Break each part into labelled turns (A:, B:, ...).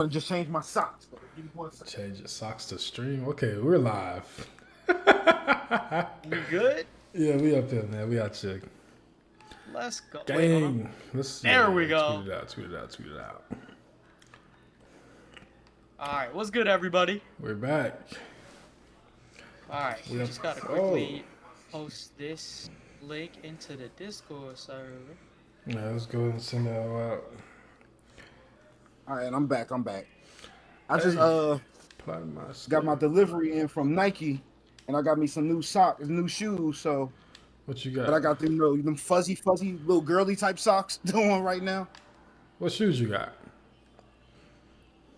A: I just changed my socks. But give me 1 second.
B: Change your socks to stream. Okay, we're live.
C: We good?
B: Yeah, we up here, man. We out here.
C: Let's go.
B: Gang.
C: Wait, hold on.
B: Let's
C: There we go.
B: Tweet it out. Tweet it out. Tweet it out.
C: All right, what's good, everybody?
B: We're back.
C: All right, we just gotta quickly post this link into the Discord server.
B: Yeah, let's go ahead and send that out.
A: All right, I'm back. I just got my delivery in from Nike, and I got me some new socks, new shoes. So
B: what you got?
A: But I got them fuzzy little girly type socks doing right now.
B: What shoes you got?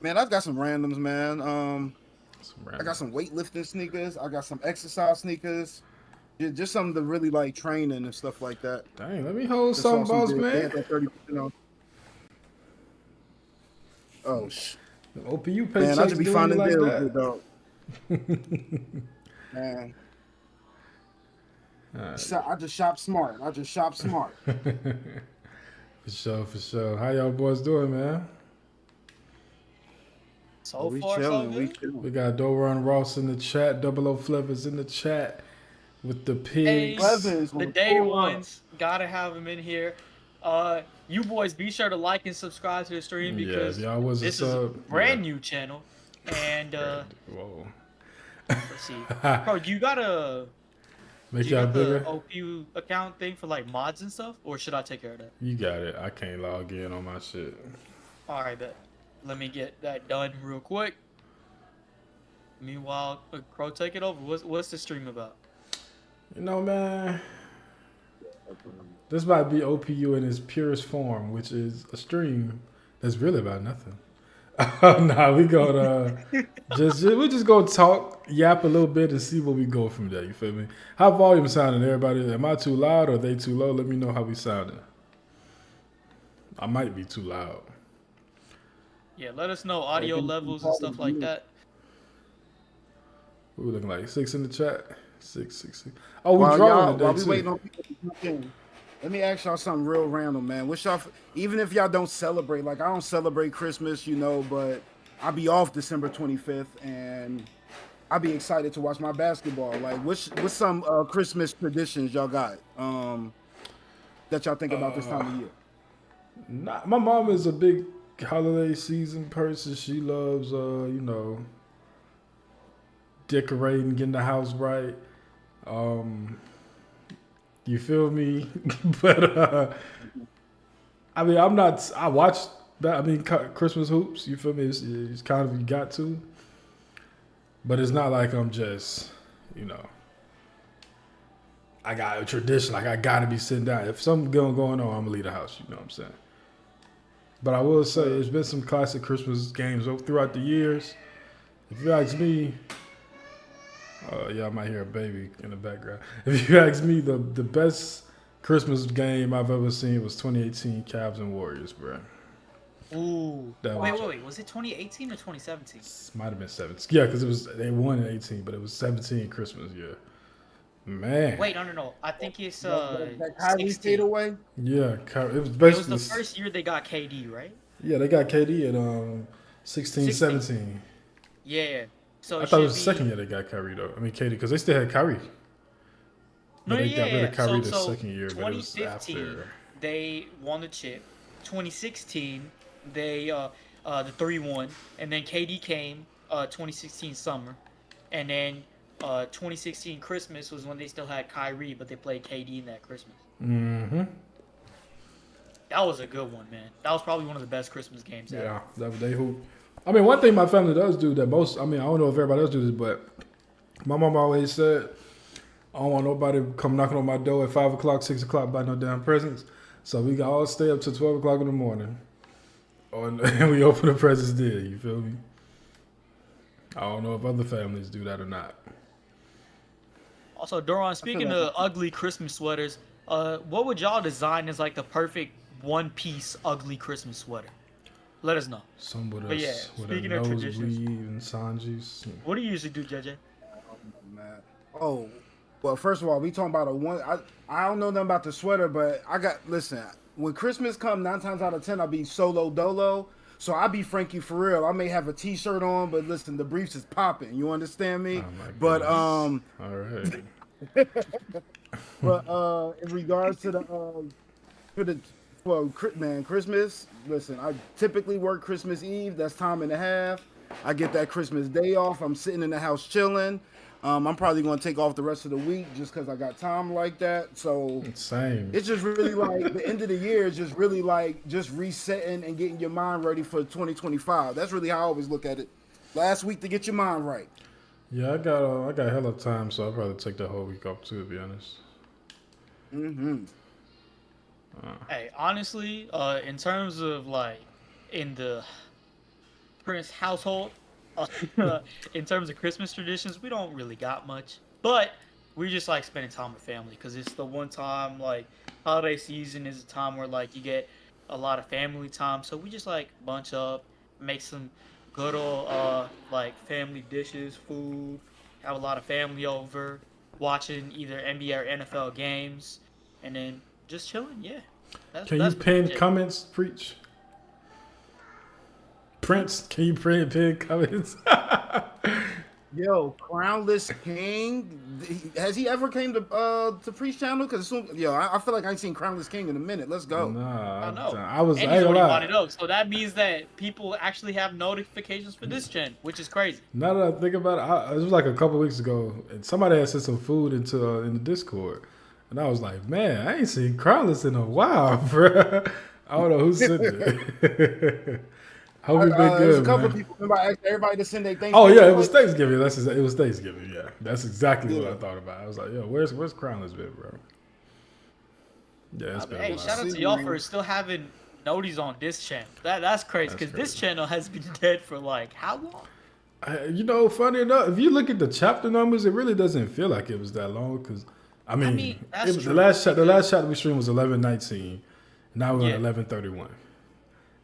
A: Man, I've got some randoms, man. I got some weightlifting sneakers. I got some exercise sneakers. Just something to really like training and stuff like that.
B: Dang, let me hold some balls, man.
A: They had that 30% off. Oh,
B: the OPU paychecks,
A: man, I just be finding
B: like
A: deals,
B: that.
A: dog. Man, I just shop smart. For
B: sure. How y'all boys doing, man?
C: So
A: we
C: far,
A: chilling.
C: so good.
B: We got Doron Ross in the chat. Double O Flavors in the chat with the pigs.
C: Hey, the day ones. Gotta have them in here. You boys, be sure to like and subscribe to the stream because this is a brand new channel. And
B: whoa.
C: Let's see, bro, you gotta
B: make y'all bigger.
C: The OPU account thing for like mods and stuff, or should I take care of that?
B: You got it. I can't log in on my shit.
C: All right, bet. Let me get that done real quick. Meanwhile, Crow, take it over. What's the stream about?
B: You know, man, this might be OPU in its purest form, which is a stream that's really about nothing. Nah, we gonna we just gonna talk, yap a little bit, and see where we go from there. You feel me? How volume sounding, everybody? Am I too loud or are they too low? Let me know how we sounding. I might be too loud.
C: Yeah, let us know audio levels and stuff like that.
B: We looking like 6 in the chat. Six. Oh, we drawing today,
A: while we waiting on people to jump in, let me ask y'all something real random, man. What's y'all, even if y'all don't celebrate, like I don't celebrate Christmas, you know, but I'll be off December 25th, and I'll be excited to watch my basketball. Like, what's some Christmas traditions y'all got that y'all think about this time of year?
B: My mom is a big holiday season person. She loves, you know, decorating, getting the house right. You feel me? But I mean, I watch that. I mean, Christmas hoops. You feel me? It's kind of, you got to, but it's not like I'm just, you know, I got a tradition. Like I gotta be sitting down. If something going on, I'm gonna leave the house. You know what I'm saying? But I will say, there's been some classic Christmas games throughout the years. If you ask me. Yeah, I might hear a baby in the background. If you ask me, the best Christmas game I've ever seen was 2018 Cavs and Warriors, bro.
C: Ooh. Wait. Was it 2018 or 2017?
B: Might have been 17. Yeah, because they won in 18, but it was 17 Christmas year. Man.
C: Wait, no. I think it's
A: that Kyrie stayed away.
B: Yeah, it was basically.
C: It was the first year they got KD, right?
B: Yeah, they got KD at 16, 17.
C: Yeah. So
B: I thought it was the second year they got Kyrie though. I mean KD, because they still had Kyrie.
C: No,
B: they got rid of Kyrie the
C: so
B: second year, but it was after.
C: They won the chip. 2016, they the 3-1, and then KD came 2016 summer, and then 2016 Christmas was when they still had Kyrie, but they played KD in that Christmas.
B: Mm-hmm.
C: That was a good one, man. That was probably one of the best Christmas games ever.
B: Yeah, they hoop. I mean, one thing my family does do that most, I mean, I don't know if everybody else does this, but my mom always said, I don't want nobody come knocking on my door at 5 o'clock, 6 o'clock, buy no damn presents. So we can all stay up till 12 o'clock in the morning. And we open the presents there, you feel me? I don't know if other families do that or not.
C: Also, Doron, speaking of ugly Christmas sweaters, what would y'all design as like the perfect one-piece ugly Christmas sweater? Let us know.
B: Some with
C: speaking
B: a
C: of traditions,
B: and Sanjis.
C: What do you usually do, JJ?
A: Oh, well, first of all, we talking about I don't know nothing about the sweater, but listen, when Christmas come, 9 times out of 10, I'll be solo dolo. So I be Frankie for real. I may have a T-shirt on, but listen, the briefs is popping. You understand me?
B: Oh my
A: But
B: goodness. All right.
A: in regards to the for the man, Christmas. Listen, I typically work Christmas Eve. That's time and a half. I get that Christmas day off. I'm sitting in the house chilling. I'm probably gonna take off the rest of the week just because I got time like that. So
B: Same.
A: it's just really like the end of the year is just really like just resetting and getting your mind ready for 2025. That's really how I always look at it. Last week to get your mind right.
B: Yeah, I got hell of time, so I'll probably take the whole week off too, to be honest.
A: Mm-hmm.
C: Hey, honestly, in terms of like in the Prince household, in terms of Christmas traditions, we don't really got much, but we just like spending time with family because it's the one time like holiday season is a time where like you get a lot of family time. So we just like bunch up, make some good old like family dishes, food, have a lot of family over, watching either NBA or NFL games, and then just chilling. Yeah.
B: Can you
C: That's
B: pin
C: it.
B: comments, preach? Prince, can you pin comments?
A: Yo, Crownless King, has he ever came to Priest Channel? Because I feel like I ain't seen Crownless King in a minute. Let's go.
B: Nah,
C: I know.
B: I was.
C: And
B: I
C: he's
B: ain't
C: already
B: gonna
C: bought
B: lie.
C: it up, so that means that people actually have notifications for this gen, which is crazy.
B: Now that I think about it, it was like a couple weeks ago, and somebody had sent some food into in the Discord, and I was like, man, I ain't seen Crownless in a while, bro. I don't know who sent it. Hope you been
A: There's a
B: good,
A: couple
B: man.
A: people. Remember, I asked everybody to send their Thanksgiving.
B: Oh yeah, it was
A: plates?
B: Thanksgiving. It was Thanksgiving. Yeah, that's exactly what I
A: Yeah.
B: thought about. I was like, yo, where's Crownless been, bro? Yeah, it's been a
C: Hey,
B: while.
C: shout out to
A: See,
C: y'all
A: man.
C: for still having noties on this channel. That's crazy
B: That's
C: because this
B: crazy.
C: channel has been dead for like how long?
B: You know, funny enough, if you look at the chapter numbers, it really doesn't feel like it was that long. Because I mean,
C: that's
B: the
C: true,
B: last
C: because-
B: chapter we streamed was 11:19. Now we're
C: Yeah.
B: at 11:31.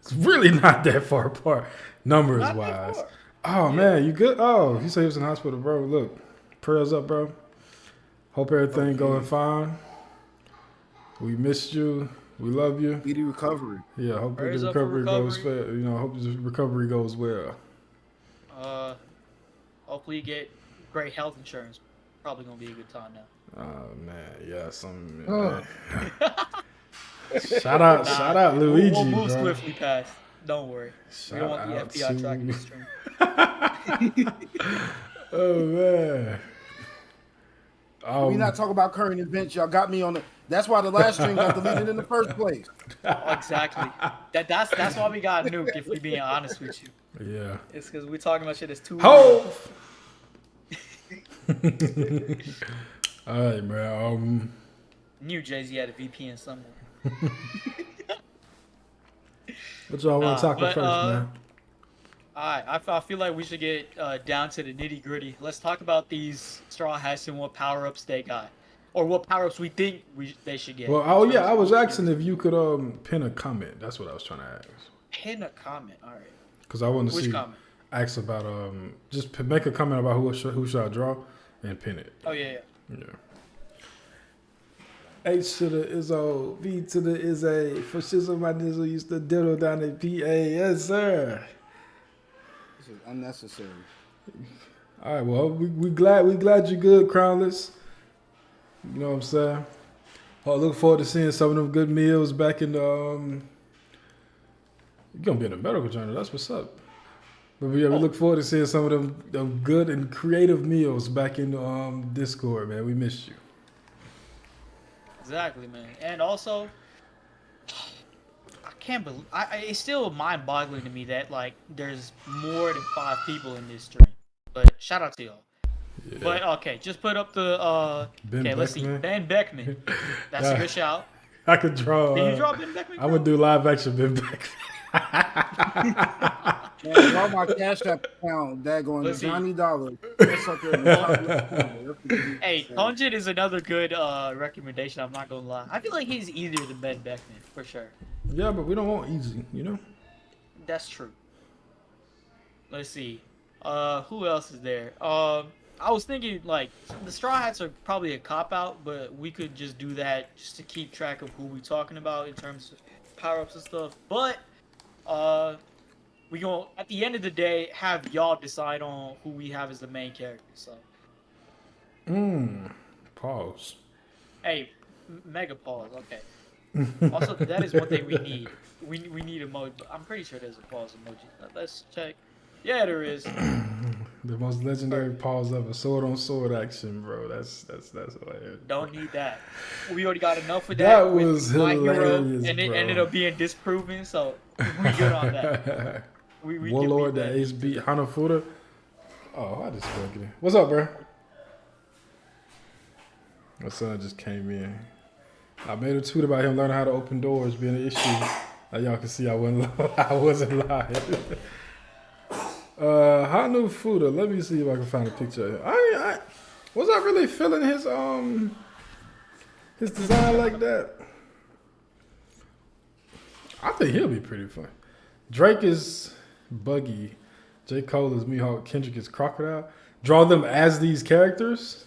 B: It's really not that far apart, numbers
C: Not that
B: wise.
C: far.
B: Oh
C: Yeah.
B: man, you good? Oh, he said he was in the hospital, bro. Look, prayers up, bro. Hope everything
A: Okay.
B: going fine. We missed you. We love you.
A: Speedy recovery.
B: Yeah, hope
C: Prayers
B: the
C: up for
B: recovery goes
C: recovery.
B: fair. You know, hope the recovery goes well.
C: Hopefully you get great health insurance. Probably gonna be a good time now.
B: Oh man, yeah, some.
A: Ugh.
B: Shout out Luigi,
C: We'll move
B: bro.
C: swiftly past. Don't worry. We don't want the
B: Shout
C: FBI
B: out
C: tracking
B: to-
C: this stream.
B: Oh man.
A: We not talking about current events. Y'all got me on the. That's why the last stream got deleted in the first place.
C: Exactly. That's why we got nuked. If we being honest with you,
B: Yeah.
C: it's because we talking about shit that's too.
B: Ho! All right, man.
C: Knew Jay-Z had a VPN somewhere.
B: What y'all want to talk about
C: but,
B: first, man?
C: Alright, I feel like we should get down to the nitty gritty. Let's talk about these Straw Hats and what power-ups they got. Or what power-ups we think they should get.
B: Well, oh yeah, I was asking if you could pin a comment. That's what I was trying to ask.
C: Pin a comment, alright.
B: Because I want to
C: Which
B: see.
C: comment?
B: Ask about make a comment about who should I draw and pin it.
C: Oh, yeah.
B: Yeah. H to the Izzo, V to the Izzy. For shizzle, my nizzle used to diddle down at PA. Yes, sir.
A: This is unnecessary.
B: All right, well, we glad you're good, Crownless. You know what I'm saying? I look forward to seeing some of them good meals back in the. You're gonna be in the medical journal. That's what's up. But yeah, we look forward to seeing some of them good and creative meals back in the Discord, man. We missed you.
C: Exactly, man. And also, I can't believe it's still mind-boggling to me that like there's more than 5 people in this stream. But shout out to y'all.
B: Yeah.
C: But okay, just put up the
B: Ben
C: okay. Let's see,
B: Beckman?
C: Ben Beckman. That's a good shout.
B: I could draw.
C: Can you draw Ben Beckman?
B: I'm gonna do live action Ben Beckman.
A: Man, draw my Cash App account. Daggone
C: Let's see.
A: $90. That sucker in the top left corner.
C: Hey, Pungent is another good recommendation. I'm not gonna lie. I feel like he's easier than Ben Beckman for sure.
B: Yeah, but we don't want easy, you know.
C: That's true. Let's see. Who else is there? I was thinking like the Straw Hats are probably a cop out, but we could just do that just to keep track of who we talking about in terms of power ups and stuff. But we gonna at the end of the day have y'all decide on who we have as the main character. So,
B: Pause.
C: hey, mega pause. Okay. Also, that is one thing we need. We need emoji. I'm pretty sure there's a pause emoji. Let's check. Yeah, there is.
B: The most legendary pause ever. Sword on sword action, bro. That's hilarious.
C: Don't need that. We already got enough of
B: That
C: that.
B: was
C: with My Hero,
B: hilarious,
C: and it
B: bro.
C: ended up being disproven. So we good on that. We
B: Warlord,
C: can
B: the
C: beat
B: ace beat Hanafuda. Oh, I just fucking it. What's up, bro? My son just came in. I made a tweet about him learning how to open doors being an issue. Now y'all can see I wasn't lying. Hanafuda. Let me see if I can find a picture of him. Was I really feeling his design like that? I think he'll be pretty fun. Drake is Buggy. J. Cole is Mihawk. Kendrick is Crocodile. Draw them as these characters?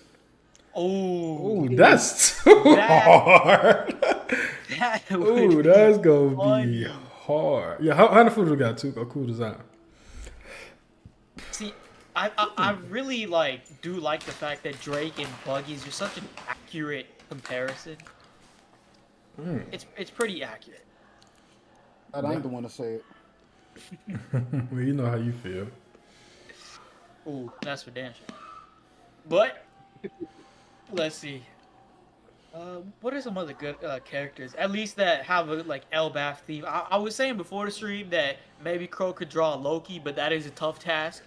C: Oh,
B: that's too hard. Ooh, that's gonna be hard. Yeah, Hanafuda got a cool design.
C: See, I really do like the fact that Drake and Buggy is just such an accurate comparison. It's pretty accurate.
A: I ain't the one to say it.
B: Well, you know how you feel.
C: Ooh, that's for damn sure. But let's see. What are some other good characters? At least that have a Elbaf theme. I was saying before the stream that maybe Crow could draw Loki, but that is a tough task.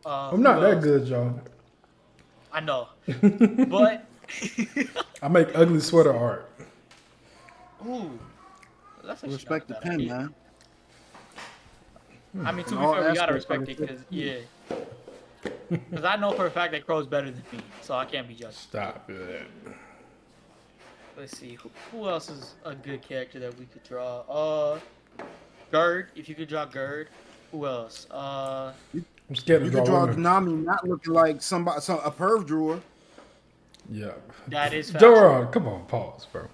B: I'm not that good, y'all.
C: I know, but
B: I make ugly sweater art.
C: Ooh, that's
A: Respect the pen, man.
C: I mean, to be fair, we gotta respect it because because I know for a fact that Crow's better than me, so I can't be judged.
B: Stop it.
C: Let's see, who else is a good character that we could draw? Gerd, if you could draw Gerd. Who else?
B: I'm scared to
A: You
B: draw
A: could draw
B: women.
A: Nami not looking like a perv drawer.
B: Yeah.
C: That is
B: Joe, come on, pause, bro.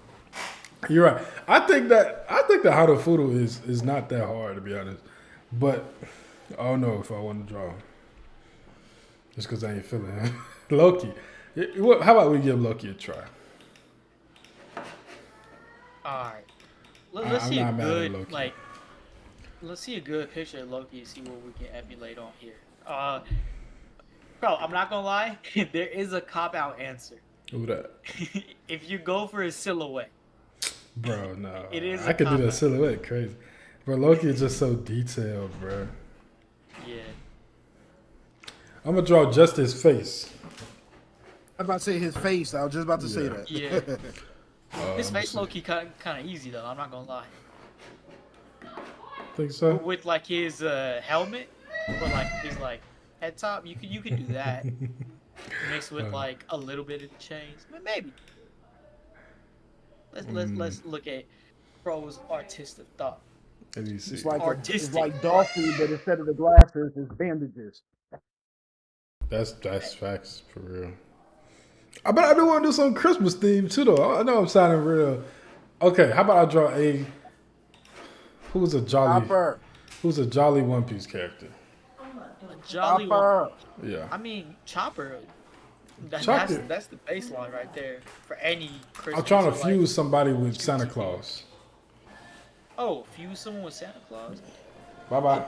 B: You're right. I think that Hanafuda is not that hard, to be honest. But I don't know if I want to draw him. Just because I ain't feeling him. Loki. How about we give Loki a try?
C: Alright. Let's see a
B: not mad at
C: good,
B: Loki.
C: let's see a good picture of Loki and see what we can emulate on here. Bro, I'm not gonna lie, there is a cop-out answer.
B: Who that?
C: If you go for his silhouette.
B: Bro, no.
C: It is
B: I could do that silhouette crazy. Bro, Loki is just so detailed, bro.
C: Yeah.
B: I'm going to draw just his face.
A: I was about to say his face. I was just about to say that.
C: Yeah. His face low-key kind of easy, though. I'm not gonna lie.
B: Think so?
C: With his helmet, or his head top, you could do that. Mixed with a little bit of the chains, maybe. Let's look at Crow's artistic thought.
B: Let me see.
A: It's like
C: artistic.
A: Dolphy, but instead of the glasses, it's bandages.
B: That's facts for real. I bet I do want to do some Christmas theme too, though. I know I'm sounding real. Okay, how about I draw who's a jolly One Piece character?
C: A jolly
A: Chopper.
C: one.
B: Yeah.
C: I mean, Chopper. That's
B: Chopper.
C: that's the baseline right there for any Christmas.
B: I'm trying to fuse somebody with Santa Claus.
C: Oh, fuse someone with Santa Claus.
B: Bye bye.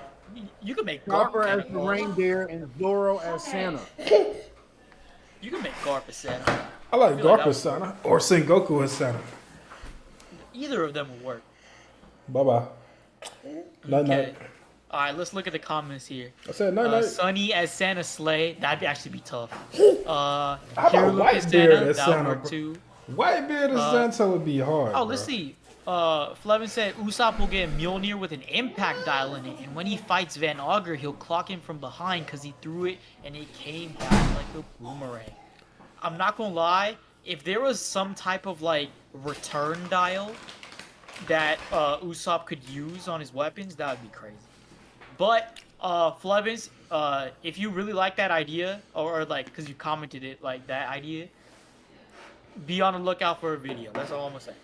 C: You can make
A: Chopper
C: Garp
A: as
C: Santa
A: the
C: Claus.
A: reindeer and Zoro as Santa.
C: You can make Garp as Santa.
B: I like
C: feel like
B: Garp as Santa or Sengoku as Santa.
C: Either of them will work.
B: Bye bye. Night night.
C: All right, let's look at the comments here.
B: I said night night.
C: Sunny as Santa Slay, that'd actually be tough.
B: How about
C: Whitebeard
B: Whitebeard as
C: that would
B: Santa?
C: work too.
B: Whitebeard as Santa would be hard.
C: Oh, let's see. Flevin said Usopp will get Mjolnir with an impact dial in it, and when he fights Van Augur, he'll clock him from behind because he threw it and it came back like a boomerang. I'm not gonna lie, if there was some type of return dial that Usopp could use on his weapons, that would be crazy. But Flevins, if you really like that idea, or because you commented it that idea, be on the lookout for a video. That's all I'm gonna say.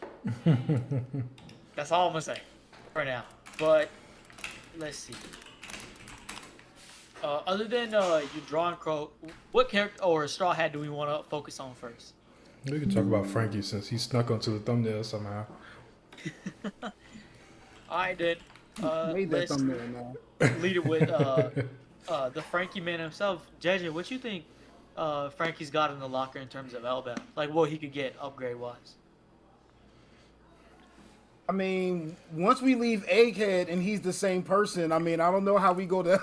C: That's all I'm gonna say for now. But let's see. Other than you drawing Crow, what character or Straw Hat do we want to focus on first?
B: We can talk about Frankie since he snuck onto the thumbnail somehow.
C: All right, then.
A: Made that
C: Let's
A: thumbnail now.
C: lead it with the Frankie man himself. JJ, what you think Frankie's got in the locker in terms of Elbaf? Like what he could get upgrade wise?
A: I mean, once we leave Egghead and he's the same person, I mean, I don't know how we go to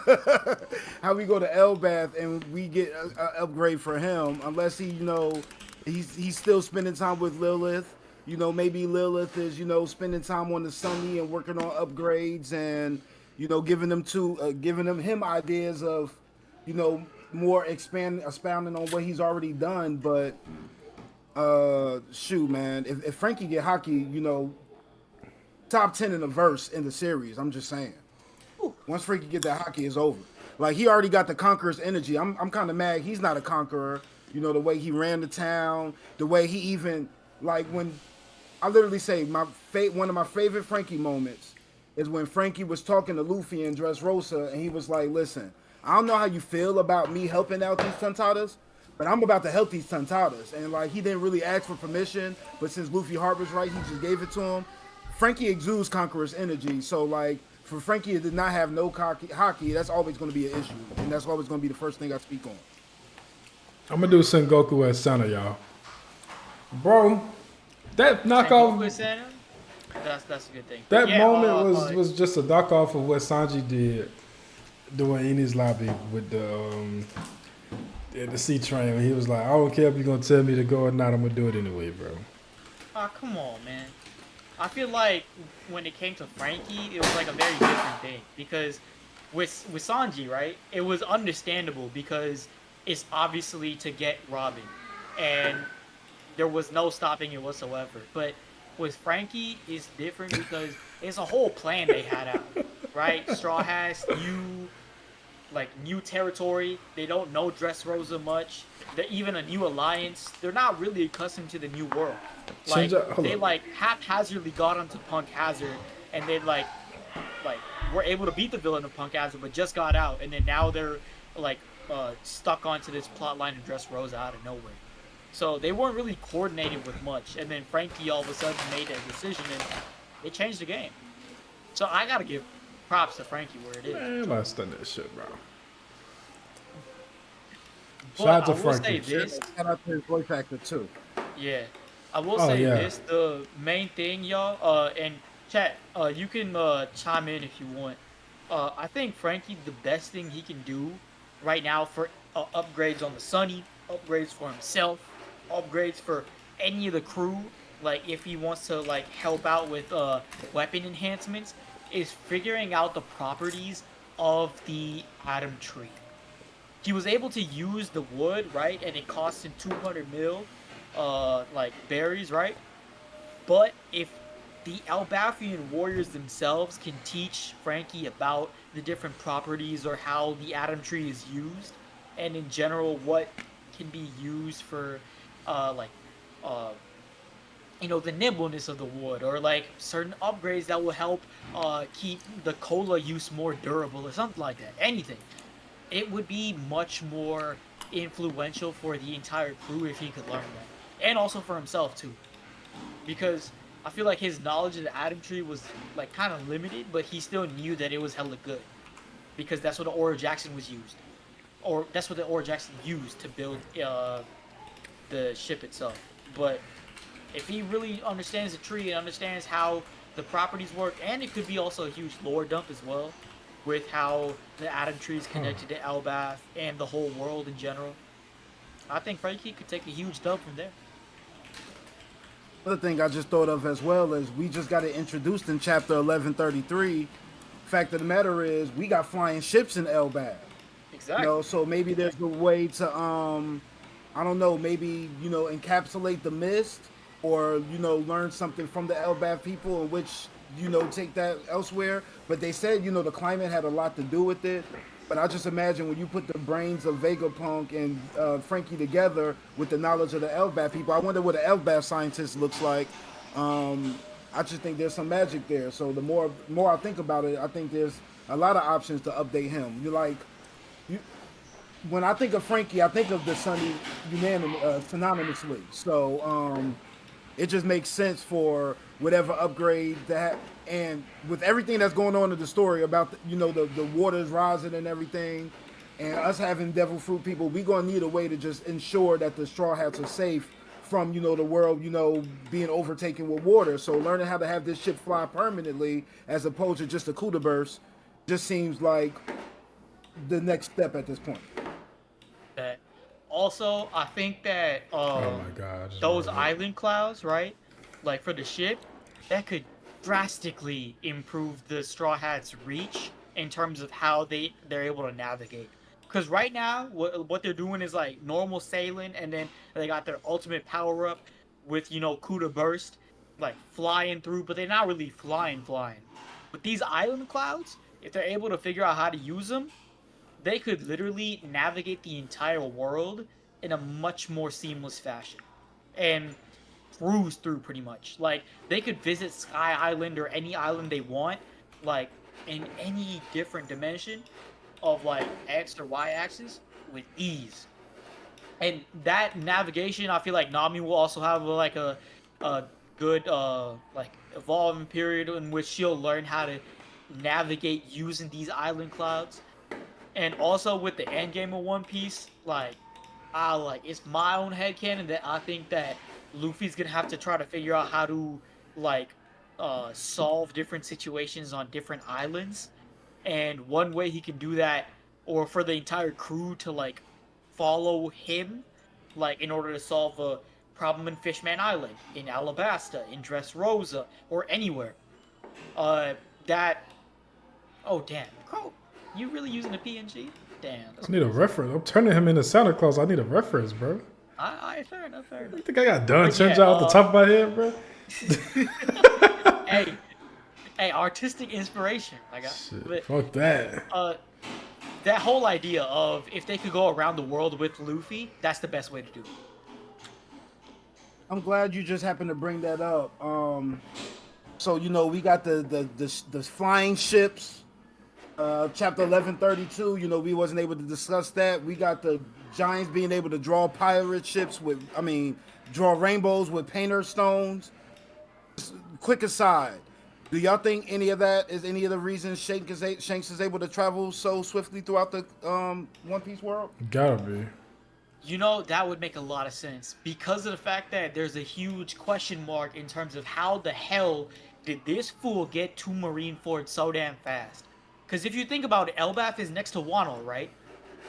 A: how we go to Elbaf and we get an upgrade for him unless he, he's still spending time with Lilith. Maybe Lilith is, spending time on the Sunny and working on upgrades and, giving him ideas of, more expounding on what he's already done. But shoot, man, if Frankie get hockey, top 10 in the verse in the series. I'm just saying. Once Frankie get that hockey, it's over. Like he already got the conqueror's energy. I'm kind of mad he's not a conqueror. The way he ran the town, the way he even when I literally say one of my favorite Frankie moments is when Frankie was talking to Luffy and Dressrosa, and he was like, "Listen, I don't know how you feel about me helping out these Tontadas, but I'm about to help these Tontadas." And he didn't really ask for permission, but since Luffy Harbor's right, he just gave it to him. Frankie exudes conqueror's energy, so for Frankie to not have no hockey, that's always going to be an issue, and that's always going to be the first thing I speak on.
B: I'm gonna do Sengoku as Sana, y'all. Bro, that knockoff.
C: That's a good thing.
B: That moment was just a knockoff of what Sanji did doing Eni's lobby with the C train. When he was like, "I don't care if you're gonna tell me to go or not, I'm gonna do it anyway, bro."
C: Oh, come on, man. I feel like when it came to Frankie, it was like a very different thing because with Sanji, right? It was understandable because it's obviously to get Robin, and there was no stopping it whatsoever. But with Frankie, it's different because it's a whole plan they had out, right? Straw Hats, new territory. They don't know Dressrosa much. They're even a new alliance. They're not really accustomed to the new world. They haphazardly got onto Punk Hazard, and they were able to beat the villain of Punk Hazard, but just got out, and then now they're stuck onto this plot line of Dressrosa out of nowhere. So they weren't really coordinated with much, and then Frankie all of a sudden made that decision, and it changed the game. So I gotta give props to Frankie where it is.
B: Man, let's done that shit, bro.
C: Shout out to Frankie.
A: Shout out to his voice actor too.
C: Yeah, I will say this: the main thing, y'all, and chat, you can chime in if you want. I think Frankie, the best thing he can do right now for upgrades on the Sunny, upgrades for himself, upgrades for any of the crew, if he wants to help out with weapon enhancements, is figuring out the properties of the Atom Tree. He was able to use the wood, right, and it cost him 200 mil, berries, right? But if the Elbafian warriors themselves can teach Frankie about the different properties or how the Atom Tree is used, and in general what can be used for, the nimbleness of the wood, or certain upgrades that will help keep the cola use more durable or something like that. Anything. It would be much more influential for the entire crew if he could learn that. And also for himself too. Because I feel like his knowledge of the Atom Tree was kind of limited, but he still knew that it was hella good. Because that's what the Oro Jackson was used. Or that's what the Oro Jackson used to build the ship itself. But if he really understands the tree and understands how the properties work, and it could be also a huge lore dump as well, with how the Atom Tree is connected to Elbaf and the whole world in general, I think Frankie could take a huge dump from there.
A: Another thing I just thought of as well is we just got it introduced in chapter 1133. Fact of the matter is we got flying ships in Elbaf.
C: Exactly.
A: So maybe there's a way to I don't know, maybe encapsulate the mist, or learn something from the Elbaf people in which take that elsewhere. But they said the climate had a lot to do with it. But I just imagine when you put the brains of Vegapunk and Frankie together with the knowledge of the Elbaf people, I wonder what an Elbaf scientist looks like. I just think there's some magic there. So the more I think about it, I think there's a lot of options to update him. you, when I think of Frankie, I think of the Sunny synonymously. So it just makes sense for whatever upgrade that, and with everything that's going on in the story about the waters rising and everything, and us having devil fruit people, we gonna need a way to just ensure that the Straw Hats are safe from the world being overtaken with water. So learning how to have this ship fly permanently as opposed to just a coup de burst just seems like the next step at this point.
C: That also, I think that
B: Oh my God! I just
C: those
B: remembered.
C: island clouds, right? Like for the ship, that could drastically improve the Straw Hats' reach in terms of how they're able to navigate. Because right now, what they're doing is like normal sailing, and then they got their ultimate power up with Kuda burst, like flying through, but they're not really flying. But these island clouds, if they're able to figure out how to use them, they could literally navigate the entire world in a much more seamless fashion and cruise through pretty much. Like they could visit Sky Island or any island they want, like in any different dimension of like X or Y axis with ease. And that navigation, I feel like Nami will also have like a good like evolving period in which she'll learn how to navigate using these island clouds. And also with the end game of One Piece, it's my own headcanon that I think that Luffy's gonna have to try to figure out how to like solve different situations on different islands. And one way he can do that, or for the entire crew to like follow him, like in order to solve a problem in Fishman Island, in Alabasta, in Dressrosa, or anywhere. That Oh damn, Crow, you really using a PNG? Damn.
B: I need a reference. I'm turning him into Santa Claus. I need a reference, bro.
C: I fair enough.
B: You think I got done
C: But yeah,
B: change out the top of my head, bro?
C: hey, artistic inspiration.
B: Shit, fuck that.
C: That whole idea of if they could go around the world with Luffy, that's the best way to do it.
A: I'm glad you just happened to bring that up. So we got the flying ships. Chapter 1132. We wasn't able to discuss that. We got the Giants being able to draw pirate ships draw rainbows with painter stones. Quick aside, do y'all think any of that is any of the reasons Shanks is able to travel so swiftly throughout the One Piece world?
B: Gotta be.
C: That would make a lot of sense because of the fact that there's a huge question mark in terms of how the hell did this fool get to Marineford so damn fast? Because if you think about it, Elbaf is next to Wano, right?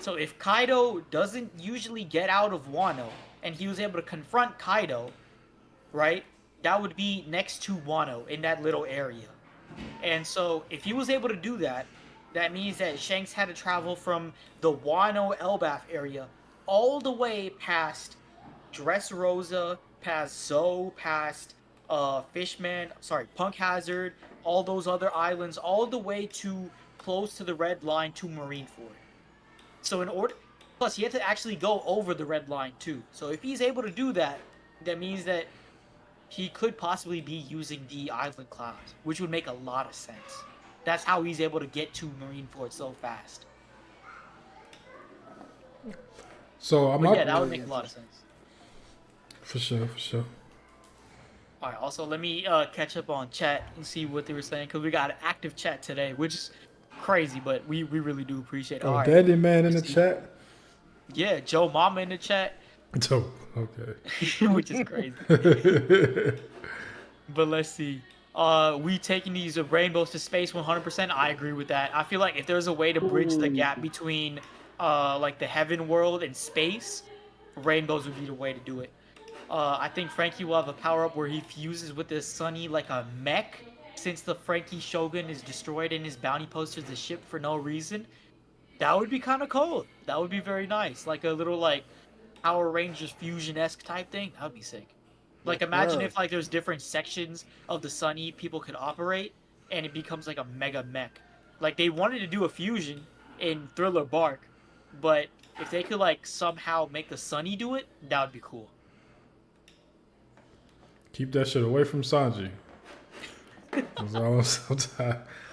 C: So if Kaido doesn't usually get out of Wano and he was able to confront Kaido, right? That would be next to Wano in that little area. And so if he was able to do that, that means that Shanks had to travel from the Wano Elbaf area all the way past Dressrosa, past Zoe, past Punk Hazard, all those other islands, all the way to close to the Red Line to Marineford. So plus he had to actually go over the Red Line too. So if he's able to do that, that means that he could possibly be using the island clouds, which would make a lot of sense. That's how he's able to get to Marineford so fast.
B: So
C: that would make a lot of sense.
B: For sure.
C: All right. Also, let me catch up on chat and see what they were saying because we got an active chat today, which is crazy, but we really do appreciate it.
B: Oh,
C: All right.
B: Daddy Man in the chat.
C: Yeah, Joe Mama in the chat.
B: Oh, okay.
C: Which is crazy. But let's see. We taking these rainbows to space 100%. I agree with that. I feel like if there's a way to bridge the gap between like the heaven world and space, rainbows would be the way to do it. I think Frankie will have a power up where he fuses with the Sunny like a mech, since the Frankie Shogun is destroyed and his bounty post is a ship for no reason. That would be kind of cool. That would be very nice, like a little like Power Rangers fusion-esque type thing. That would be sick. Like imagine if like there's different sections of the Sunny people could operate, and it becomes like a mega mech. Like they wanted to do a fusion in Thriller Bark, but if they could like somehow make the Sunny do it, that would be cool.
B: Keep that shit away from Sanji. That's all I'm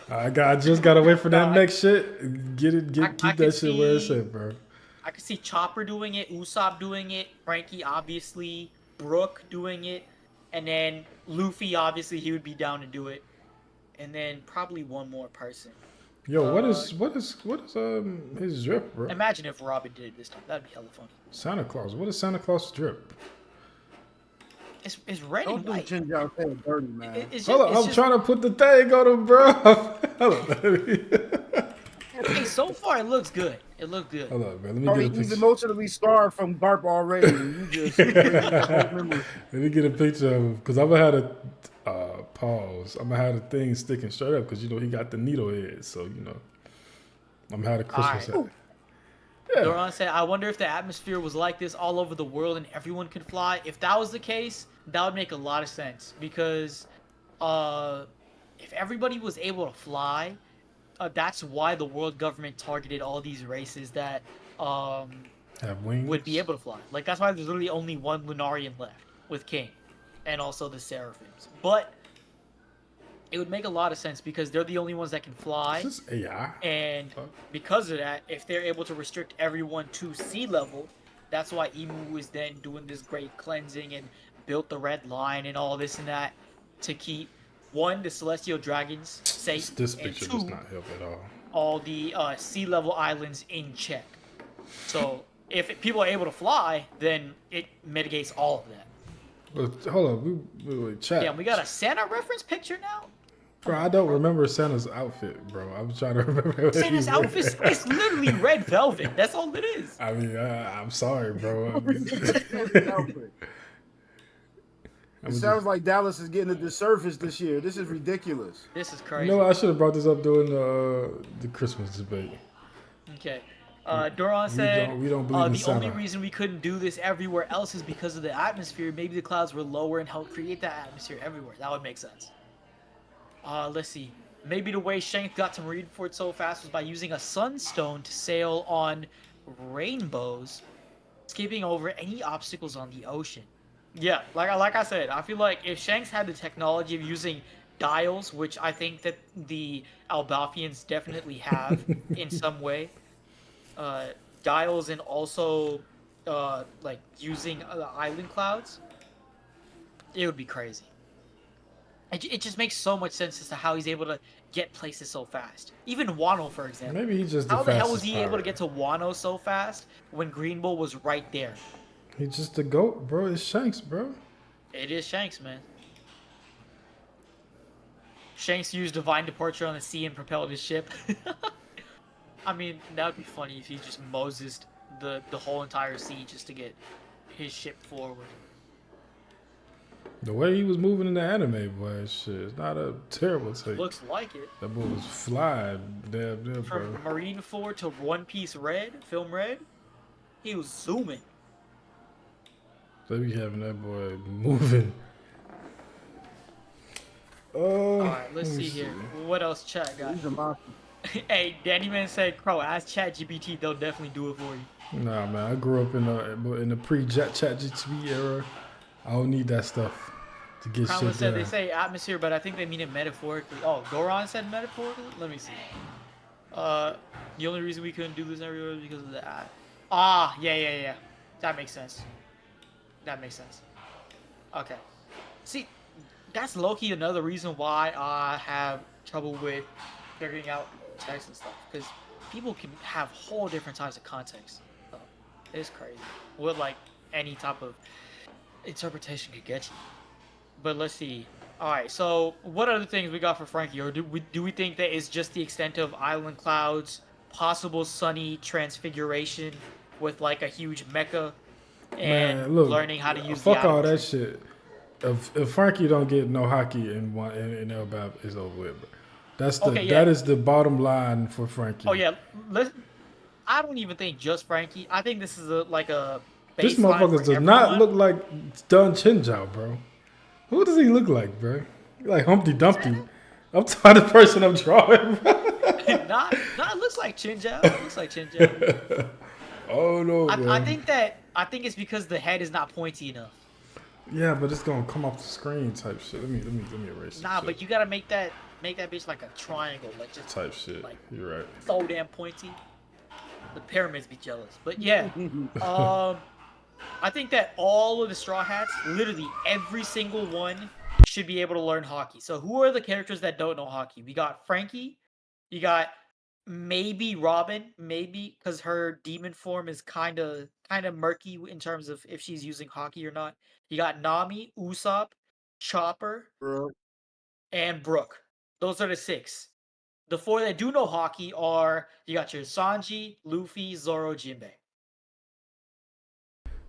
B: I just gotta wait for that
C: No,
B: next shit. Keep that shit where it's at, bro.
C: I could see Chopper doing it, Usopp doing it, Frankie obviously, Brook doing it, and then Luffy obviously he would be down to do it, and then probably one more person.
B: Yo, what is his drip, bro?
C: Imagine if Robin did it this time. That'd be hella funny.
B: Santa Claus. What is Santa Claus drip?
C: It's red
A: Don't
C: and
A: do
C: white.
A: Chinjao head dirty, man.
B: Hold on, I'm trying to put the thing on him, bro. Hold on.
C: Hey, so far it looks good. It looked good.
B: Hold on, man. Let me
A: Probably
B: get a
A: he's
B: picture.
A: emotionally scarred from Garp already. And you just
B: Let me get a picture of him because I'm gonna have a pause. I'm gonna have the thing sticking straight up because you know he got the needle head, so you know I'm gonna have the Christmas hat. Yeah.
C: Doron said, I wonder if the atmosphere was like this all over the world and everyone could fly. If that was the case, that would make a lot of sense because if everybody was able to fly, that's why the world government targeted all these races that
B: Have wings.
C: would be able to fly. Like, that's why there's literally only one Lunarian left with King and also the Seraphims. But it would make a lot of sense because they're the only ones that can fly.
B: Is this AI?
C: And because of that, if they're able to restrict everyone to sea level, that's why Emu was then doing this great cleansing and built the red line and all this and that to keep, one, the celestial dragons safe,
B: This
C: and
B: picture
C: two,
B: does not help at all.
C: all the sea level islands in check. So if people are able to fly, then it mitigates all of that.
B: But hold on, we chat.
C: Yeah, we got a Santa reference picture now.
B: Bro, I don't remember Santa's outfit, bro. I'm trying to remember. What
C: Santa's
B: he
C: outfit is literally red velvet. That's all it is.
B: I mean, I'm sorry, bro.
A: It sounds like Dallas is getting to the surface this year. This is ridiculous.
C: This is crazy.
B: You know what? I should have brought this up during the Christmas debate.
C: Okay. Doron said,
B: we don't believe in
C: the
B: Santa.
C: only reason we couldn't do this everywhere else is because of the atmosphere. Maybe the clouds were lower and helped create that atmosphere everywhere. That would make sense. Let's see. Maybe the way Shanks got to Marineford so fast was by using a sunstone to sail on rainbows, skipping over any obstacles on the ocean. Yeah, like I said, I feel like if Shanks had the technology of using dials, which I think that the Elbafians definitely have in some way, dials and also like using the island clouds, it would be crazy. It just makes so much sense as to how he's able to get places so fast. Even Wano, for example.
B: Maybe he's just
C: how the hell was
B: fastest
C: he able to
B: pirate.
C: get to Wano so fast when Green Bull was right there?
B: He's just a goat, bro. It's Shanks, bro.
C: It is Shanks, man. Shanks used divine departure on the sea and propelled his ship. I mean, that would be funny if he just Mosesed the whole entire sea just to get his ship forward.
B: The way he was moving in the anime, boy, shit, it's not a terrible take.
C: Looks like it.
B: That boy was flying, damn, bro.
C: From Marineford to One Piece Red, Film Red, he was zooming.
B: They be having that boy moving.
C: Alright, let's see here. What else chat got?
A: He's a monster.
C: Hey, Danny Man said, Crow, ask ChatGPT, they'll definitely do it for you.
B: Nah, man, I grew up in the pre-ChatGPT era. I don't need that stuff to get
C: Crown
B: shit
C: said
B: done.
C: they say atmosphere, but I think they mean it metaphorically. Oh, Goron said metaphorically? Let me see. The only reason we couldn't do this everywhere is because of the ad. Ah, yeah. That makes sense. Okay. See, that's low-key another reason why I have trouble with figuring out text and stuff. Because people can have whole different types of context. So, it's crazy. What, like, any type of interpretation could get you. But let's see. Alright, so what other things we got for Frankie? Or do we think that it's just the extent of island clouds, possible sunny transfiguration with like a huge mecha, and
B: Man, look,
C: learning how to use
B: fuck
C: the
B: all that
C: atmosphere?
B: shit. If Frankie don't get no hockey in Elbaf, it's over with. Bro. That's the
C: Okay, yeah.
B: that is the bottom line for Frankie.
C: Oh yeah, I don't even think just Frankie. I think this is like a
B: This
C: baseline
B: motherfucker
C: for
B: does
C: everyone.
B: not look like 𝙲𝚘𝚙𝚎𝚛, bro. Who does he look like, bro? He like Humpty Dumpty. I'm talking the person I'm drawing, bro.
C: Nah, it looks like Chinjao. It looks like Chinjao.
B: Oh no, man.
C: I think it's because the head is not pointy enough.
B: Yeah, but it's gonna come off the screen type shit. Let me erase.
C: Nah, but you gotta make that make that bitch like a triangle, like just
B: Type shit.
C: like
B: You're right.
C: so damn pointy. The pyramids be jealous, but yeah. Um, I think that all of the Straw Hats, literally every single one, should be able to learn hockey. So who are the characters that don't know hockey? We got Frankie. You got maybe Robin, maybe because her demon form is kind of murky in terms of if she's using hockey or not. You got Nami, Usopp, Chopper,
A: Bro.
C: and Brooke. Those are the six. The four that do know hockey are you got your Sanji, Luffy, Zoro, Jinbei.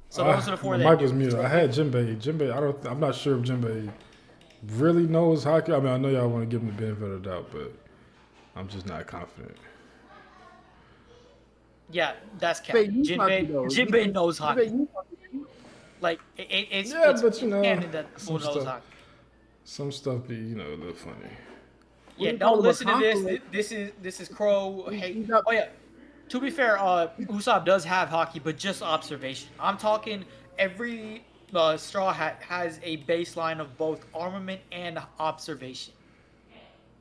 C: So those are the four
B: My
C: that
B: mic
C: do.
B: was muted.
C: So
B: I had Jinbei. Jinbei, I'm not sure if Jinbei really knows hockey. I mean, I know y'all want to give him the benefit of the doubt, but I'm just not confident.
C: yeah, that's cap.
A: Jinbei use hockey, though.
C: Jinbei knows hockey.
A: Jinbei use hockey.
C: Like it's
B: Yeah,
C: it's,
B: but
C: it's
B: you know,
C: canon that the fool
B: some
C: knows
B: stuff.
C: hockey.
B: Some stuff be, a little funny.
C: Yeah,
A: you call
C: don't
A: him a
C: listen to this.
A: compliment?
C: This is Crow. Hey,
A: He's not-
C: oh yeah. To be fair, Usopp does have hockey, but just observation. I'm talking every Straw Hat has a baseline of both armament and observation.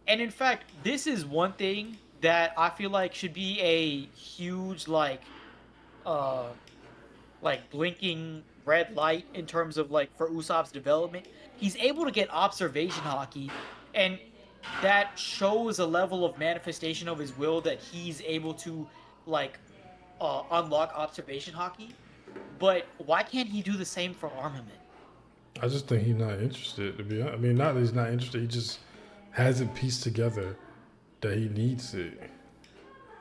C: And in fact, this is one thing that I feel like should be a huge uh, like blinking red light in terms of like for Usopp's development. He's able to get observation hockey, and that shows a level of manifestation of his will that he's able to like unlock observation hockey. But why can't he do the same for armament?
B: I just think he's not interested, to be honest. I mean, not that he's not interested. He just hasn't pieced together that he needs it.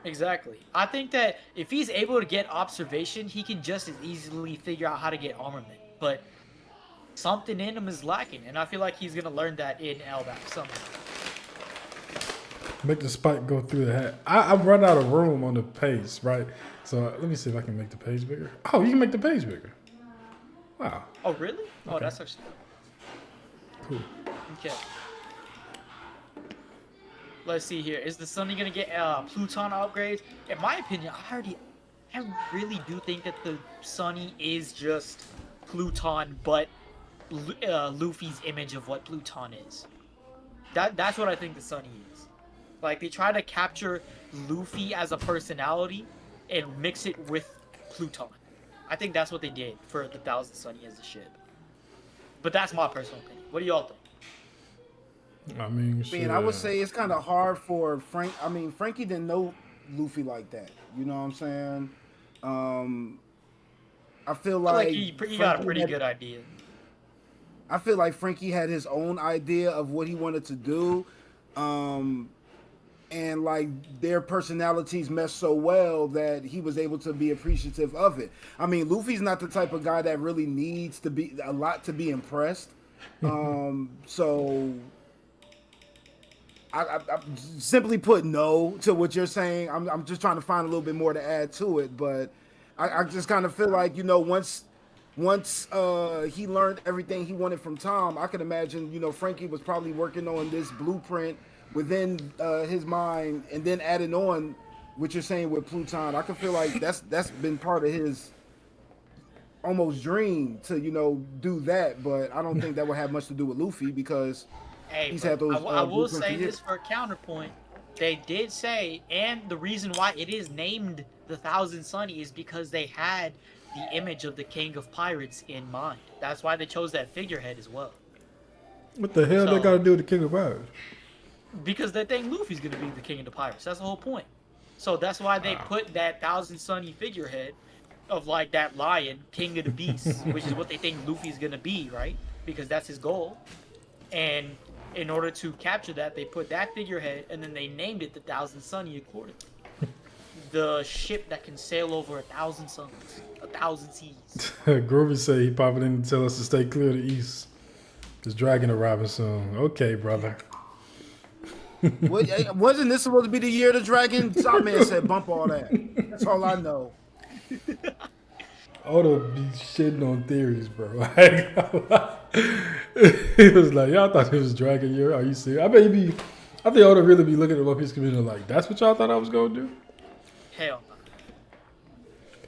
C: Exactly. I think that if he's able to get observation, he can just as easily figure out how to get armament. But something in him is lacking, and I feel like he's gonna learn that in Elbaf somehow.
B: Make the spike go through the hat. I'm running out of room on the page, right? So let me see if I can make the page bigger. Oh, you can make the page bigger. Wow.
C: Oh, really? Oh,
B: Okay.
C: that's actually
B: Cool.
C: okay. Let's see here. Is the Sunny gonna get Pluton upgrades? In my opinion, I really do think that the Sunny is just Pluton, but Luffy's image of what Pluton is. That's what I think the Sunny is. Like they try to capture Luffy as a personality and mix it with Pluton. I think that's what they did for the Thousand Sunny as a ship. But that's my personal opinion. What do y'all think?
B: I mean,
A: I mean, I would say it's kind of hard for Frank. I mean, Frankie didn't know Luffy like that. You know what I'm saying? I feel like
C: He got a pretty good idea.
A: I feel like Frankie had his own idea of what he wanted to do. And like their personalities mesh so well that he was able to be appreciative of it. I mean, Luffy's not the type of guy that really needs to be a lot to be impressed. So I simply put no to what you're saying. I'm just trying to find a little bit more to add to it, but I just kind of feel like, once he learned everything he wanted from Tom, I can imagine, Frankie was probably working on this blueprint within his mind, and then adding on what you're saying with Pluton. I can feel like that's been part of his almost dream to do that, but I don't think that would have much to do with Luffy because he's had those.
C: I will
A: blueprints
C: say
A: for years.
C: this for a counterpoint. They did say, and the reason why it is named the Thousand Sunny is because they had the image of the King of Pirates in mind. That's why they chose that figurehead as well.
B: What the hell they
C: So-
B: got to do with the King of Pirates?
C: Because they think Luffy's gonna be the King of the Pirates. That's the whole point. So that's why they put that Thousand Sunny figurehead of like that lion, King of the Beasts, which is what they think Luffy's gonna be, right? Because that's his goal. And in order to capture that, they put that figurehead, and then they named it the Thousand Sunny accordingly. The ship that can sail over 1,000 suns, 1,000 seas.
B: Groovy said he popping in to tell us to stay clear of the east. This dragon arriving soon. Okay, brother.
A: Wasn't this supposed to be the year of the dragon? Sandman said bump all that. That's all I know.
B: Oda be shitting on theories, bro. He was like, y'all thought it was dragon year. Are you serious? I think Oda really be looking at One Piece community like, that's what y'all thought I was gonna do?
C: Hell no.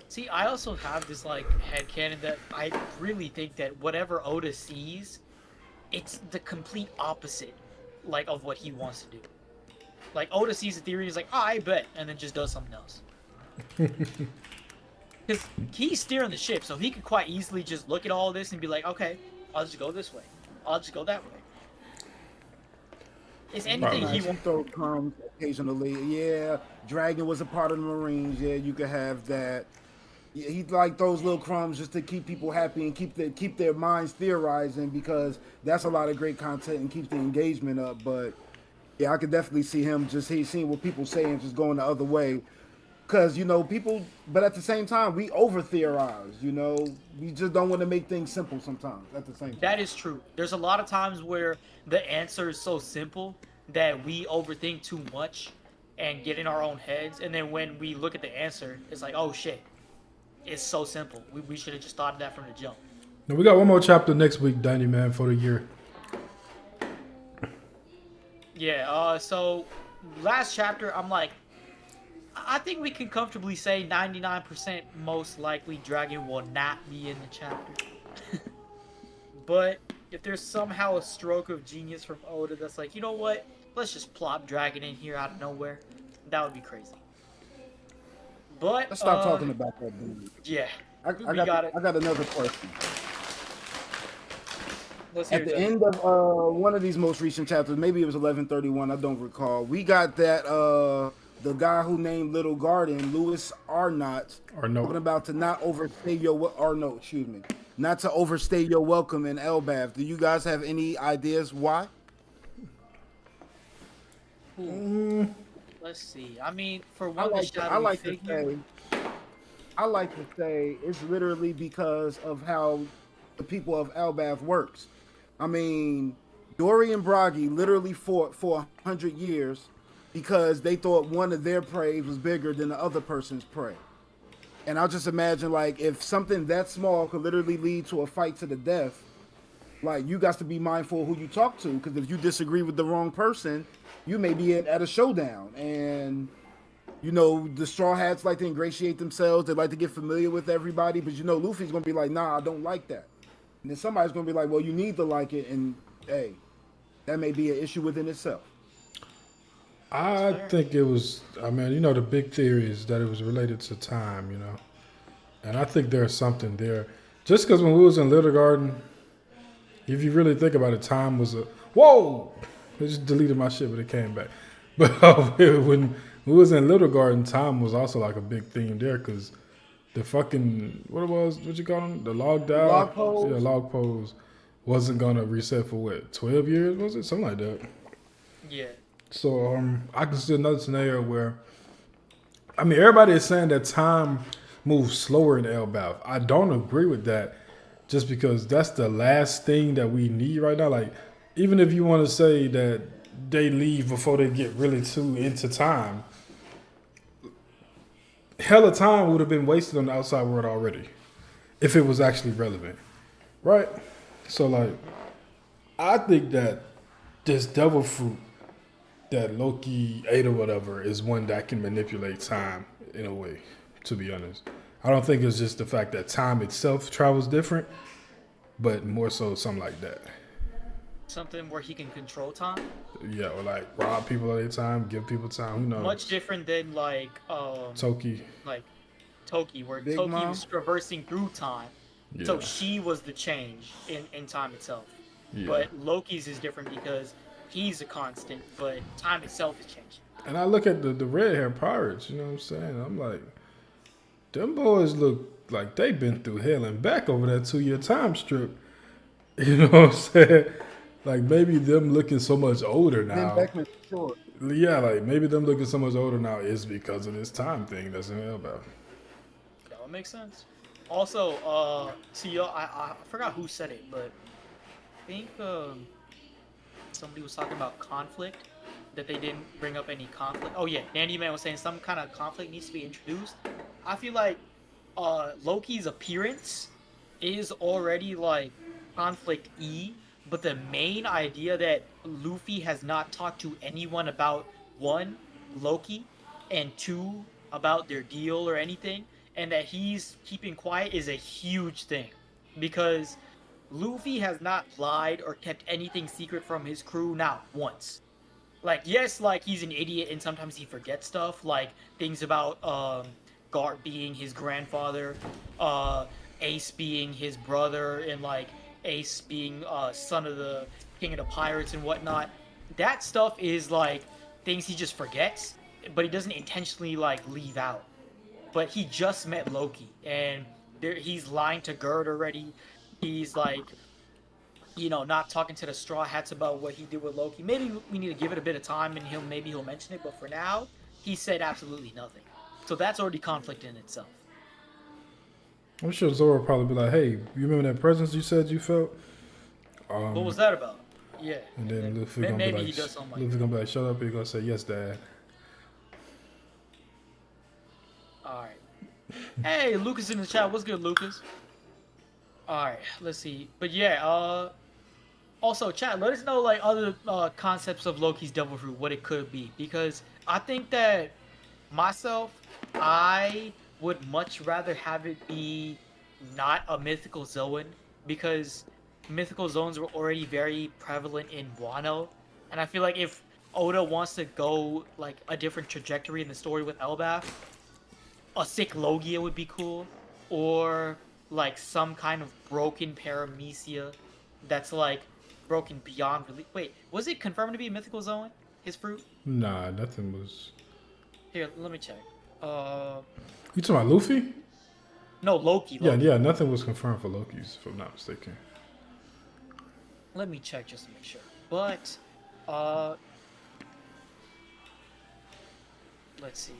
C: See, I also have this like headcanon that I really think that whatever Oda sees, it's the complete opposite. like of what he wants to do. Like Oda sees the theory, he's like, oh, I bet, and then just does something else. Because he's steering the ship, so he could quite easily just look at all this and be like, okay, I'll just go this way. I'll just go that way. It's anything
A: Nice.
C: he
A: He
C: wants.
A: throw crumbs occasionally. Yeah, Dragon was a part of the Marines. Yeah, you could have that. Yeah, he like those little crumbs just to keep people happy and keep their minds theorizing, because that's a lot of great content and keeps the engagement up. But yeah, I could definitely see him just seeing what people say and just going the other way. Because, people, but at the same time, we over theorize, we just don't want to make things simple sometimes at the same time.
C: That is true. There's a lot of times where the answer is so simple that we overthink too much and get in our own heads. And then when we look at the answer, it's like, oh shit, it's so simple. We should have just thought of that from the jump.
B: Now we got one more chapter next week, Danny, man, for the year.
C: Yeah, so last chapter, I'm like, I think we can comfortably say 99% most likely Dragon will not be in the chapter. But if there's somehow a stroke of genius from Oda that's like, you know what? Let's just plop Dragon in here out of nowhere. That would be crazy. But
A: Let's stop talking about that dude.
C: Yeah,
A: I got another question.
C: Let's hear
A: At
C: it,
A: the
C: Justin.
A: end of one of these most recent chapters, maybe it was 1131, I don't recall. We got that the guy who named Little Garden, Louis Arnott, talking about to not overstay your not to overstay your welcome in Elbaf. Do you guys have any ideas why?
C: Let's see. I mean, for one,
A: I like to say it's literally because of how the people of Elbaf works. I mean, Dory and Bragi literally fought for 100 years because they thought one of their prey was bigger than the other person's prey. And I'll just imagine, like, if something that small could literally lead to a fight to the death, like, you got to be mindful of who you talk to, because if you disagree with the wrong person, you may be at a showdown. And, the Straw Hats like to ingratiate themselves. They like to get familiar with everybody. But, Luffy's going to be like, nah, I don't like that. And then somebody's going to be like, well, you need to like it. And, hey, that may be an issue within itself.
B: I think it was, the big theory is that it was related to time, And I think there's something there. Just because when we was in Little Garden, if you really think about it, time was whoa! I just deleted my shit, but it came back. But when we was in Little Garden, time was also like a big theme there, because the fucking, what you call them? The log dial?
A: Log pose?
B: Yeah, log pose wasn't going to reset for what, 12 years, was it? Something like that.
C: Yeah.
B: So I can see another scenario where, everybody is saying that time moves slower in Elbaf. I don't agree with that, just because that's the last thing that we need right now. Like, even if you want to say that they leave before they get really too into time, hella time would have been wasted on the outside world already if it was actually relevant, right? So, like, I think that this devil fruit that Loki ate or whatever is one that can manipulate time in a way, to be honest. I don't think it's just the fact that time itself travels different, but more so something like that.
C: Something where he can control time?
B: Yeah, or like rob people of their time, give people time, who knows?
C: Much different than like
B: Toki.
C: Like Toki, where
A: Big
C: Toki
A: Mom?
C: was traversing through time.
B: Yeah.
C: So she was the change in time itself.
B: Yeah.
C: But Loki's is different because he's a constant, but time itself is changing.
B: And I look at the red hair pirates, you know what I'm saying? I'm like, them boys look like they've been through hell and back over that 2-year time strip. You know what I'm saying? Like, maybe them looking so much older now.
A: Beckman's short.
B: Yeah, like maybe them looking so much older now is because of this time thing that's in Elbaf.
C: That would make sense. Also, see, I forgot who said it, but I think somebody was talking about conflict, that they didn't bring up any conflict. Oh yeah, Dandy Man was saying some kind of conflict needs to be introduced. I feel like Loki's appearance is already like conflict-y, but the main idea that Luffy has not talked to anyone about, one, Loki, and two, about their deal or anything, and that he's keeping quiet is a huge thing. Because Luffy has not lied or kept anything secret from his crew, not once. Like, yes, like, he's an idiot and sometimes he forgets stuff, like things about Garp being his grandfather, uh Ace being his brother, and like Ace being son of the king of the pirates and whatnot. That stuff is like things he just forgets, but he doesn't intentionally like leave out. But he just met Loki, and he's lying to Gerd already. He's like, not talking to the Straw Hats about what he did with Loki. Maybe we need to give it a bit of time, and he'll mention it. But for now, he said absolutely nothing. So that's already conflict in itself.
B: I'm sure Zoro will probably be like, "Hey, you remember that presence you said you felt?"
C: What was that about? Yeah.
B: And then Luffy gonna
C: maybe
B: be like,
C: he does something like
B: Luffy
C: that.
B: gonna be like, "Shut up!" He's gonna say, "Yes, Dad."
C: All right. Hey, Lucas in the chat. What's good, Lucas? All right. Let's see. But yeah. Also, chat. Let us know like other concepts of Loki's Devil Fruit, what it could be, because I think that myself, I would much rather have it be not a mythical Zoan, because mythical zones were already very prevalent in Wano, and I feel like if Oda wants to go like a different trajectory in the story with Elbaf, a sick Logia would be cool, or like some kind of broken paramecia that's like broken beyond relief. Wait, was it confirmed to be a mythical zone? His fruit?
B: Nah, nothing was.
C: Here, let me check.
B: You talking about Luffy?
C: No, Loki.
B: Yeah, nothing was confirmed for Loki's, if I'm not mistaken.
C: Let me check just to make sure. But, let's see.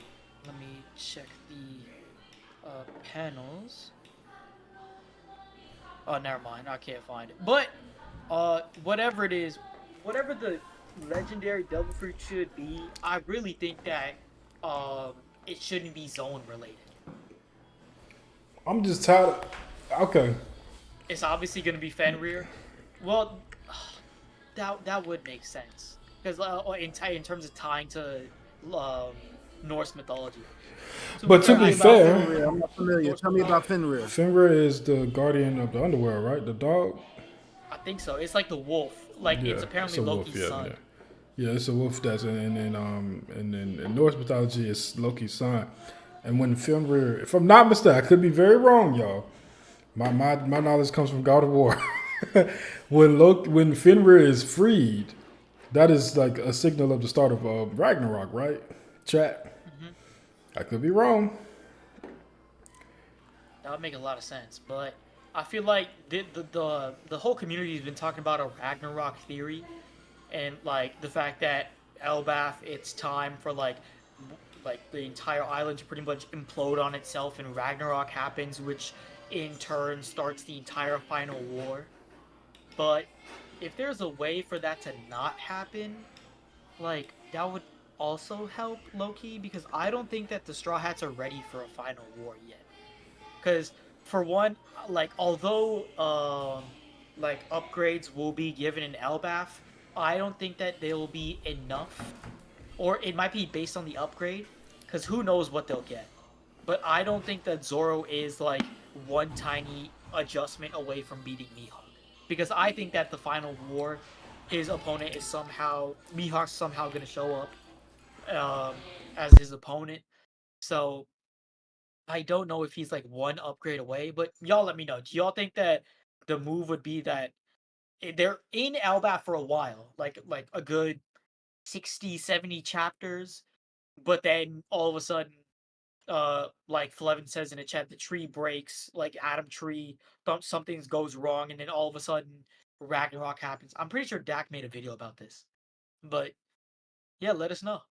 C: Let me check the panels. Oh, never mind. I can't find it. But, whatever it is, whatever the legendary devil fruit should be, I really think that it shouldn't be zone related.
B: I'm just tired. Okay.
C: It's obviously going to be Fenrir. Well, that would make sense, because in terms of tying to Norse mythology.
B: But to be fair,
A: Fenrir, I'm not familiar. Tell me about Fenrir.
B: Fenrir is the guardian of the underworld, right? The dog.
C: I think so. It's like the wolf. Like it's apparently
B: a wolf,
C: Loki's son.
B: Yeah, it's a wolf that's in Norse mythology, it's Loki's son. And when Fenrir, if I'm not mistaken, I could be very wrong, y'all. My knowledge comes from God of War. when Fenrir is freed, that is like a signal of the start of Ragnarok, right? Chat.
C: Mm-hmm.
B: I could be wrong.
C: That would make a lot of sense, but I feel like the whole community has been talking about a Ragnarok theory, and like the fact that Elbaf, it's time for like the entire island to pretty much implode on itself, and Ragnarok happens, which in turn starts the entire final war. But if there's a way for that to not happen, like that would also help Loki, because I don't think that the Straw Hats are ready for a final war yet. Because for one, like although like upgrades will be given in Elbaf, I don't think that they will be enough, or it might be based on the upgrade, because who knows what they'll get. But I don't think that Zoro is like one tiny adjustment away from beating Mihawk, because I think that the final war, his opponent is Mihawk's somehow going to show up as his opponent. So I don't know if he's like one upgrade away, but y'all let me know. Do y'all think that the move would be that they're in Elbaf for a while, like a good 60, 70 chapters, but then all of a sudden, like Flevin says in the chat, the tree breaks, like Adam Tree, something goes wrong, and then all of a sudden Ragnarok happens. I'm pretty sure Dak made a video about this, but yeah, let us know.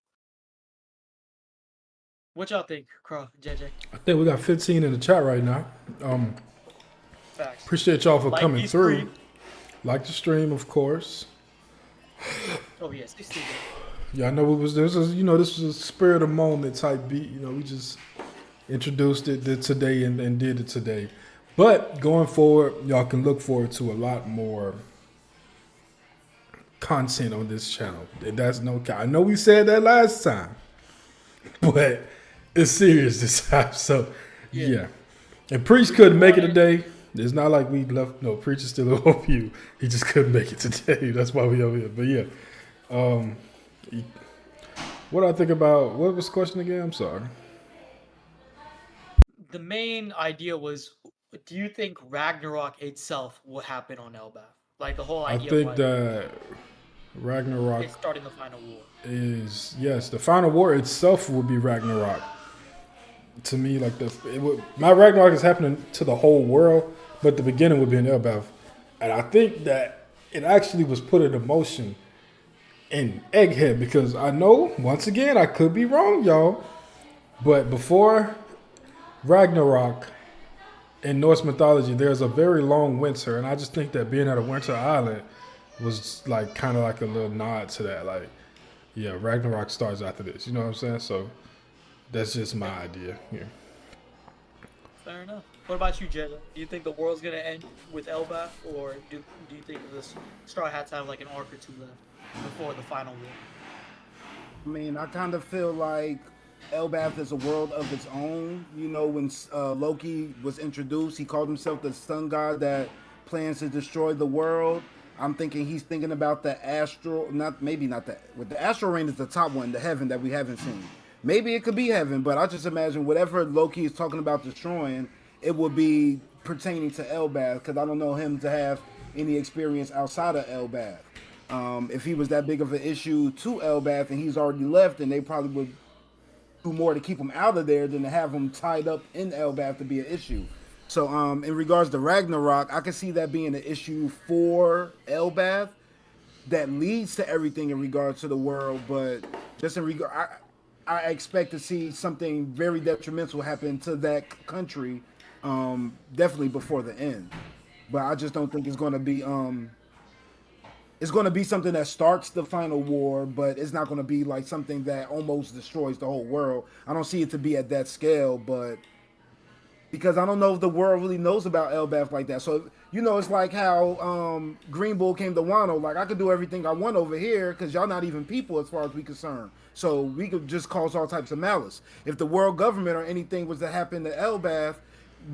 C: What y'all think, Crow, JJ?
B: I think we got 15 in the chat right now.
C: Facts.
B: Appreciate y'all for
C: Like
B: coming
C: the
B: through.
C: stream.
B: Like the stream, of course.
C: Oh yes, they still good.
B: Yeah, I know this was a spirit of moment type beat. We just introduced it today and did it today. But going forward, y'all can look forward to a lot more content on this channel. And that's no cap. I know we said that last time, but it's serious this time. So yeah. And Priest couldn't make it today. It's not like we left no preacher still in hope you. He just couldn't make it today. That's why we over here. But yeah. What do I think about what was the question again? I'm sorry.
C: The main idea was, do you think Ragnarok itself will happen on Elbaf? Like the whole
B: I
C: idea of
B: think
C: like
B: that Ragnarok
C: it's starting the final war.
B: is yes, the final war itself will be Ragnarok. To me, like my Ragnarok is happening to the whole world, but the beginning would be in Elbaf, and I think that it actually was put into motion in Egghead because I know once again I could be wrong, y'all, but before Ragnarok in Norse mythology, there's a very long winter, and I just think that being at a winter island was like kind of like a little nod to that. Like, yeah, Ragnarok starts after this. You know what I'm saying? So that's just my idea here.
C: Fair enough. What about you, Jetta? Do you think the world's gonna end with Elbaf, or do you think the Straw Hats have like an arc or two left before the final war?
A: I mean, I kind of feel like Elbaf is a world of its own. You know, when Loki was introduced, he called himself the sun god that plans to destroy the world. I'm thinking he's thinking about the astral, maybe not that. With the astral reign is the top one, the heaven that we haven't seen. Maybe it could be heaven, but I just imagine whatever Loki is talking about destroying, it would be pertaining to Elbaf, because I don't know him to have any experience outside of Elbaf. If he was that big of an issue to Elbaf and he's already left, then they probably would do more to keep him out of there than to have him tied up in Elbaf to be an issue. So in regards to Ragnarok, I can see that being an issue for Elbaf that leads to everything in regards to the world, but just in regard, I expect to see something very detrimental happen to that country, definitely before the end. But I just don't think it's going to be it's going to be something that starts the final war, but it's not going to be like something that almost destroys the whole world. I don't see it to be at that scale, but because I don't know if the world really knows about Elbaf like that. So, you know, it's like how Green Bull came to Wano. Like, I could do everything I want over here because y'all not even people as far as we concerned. So we could just cause all types of malice. If the world government or anything was to happen to Elbaf,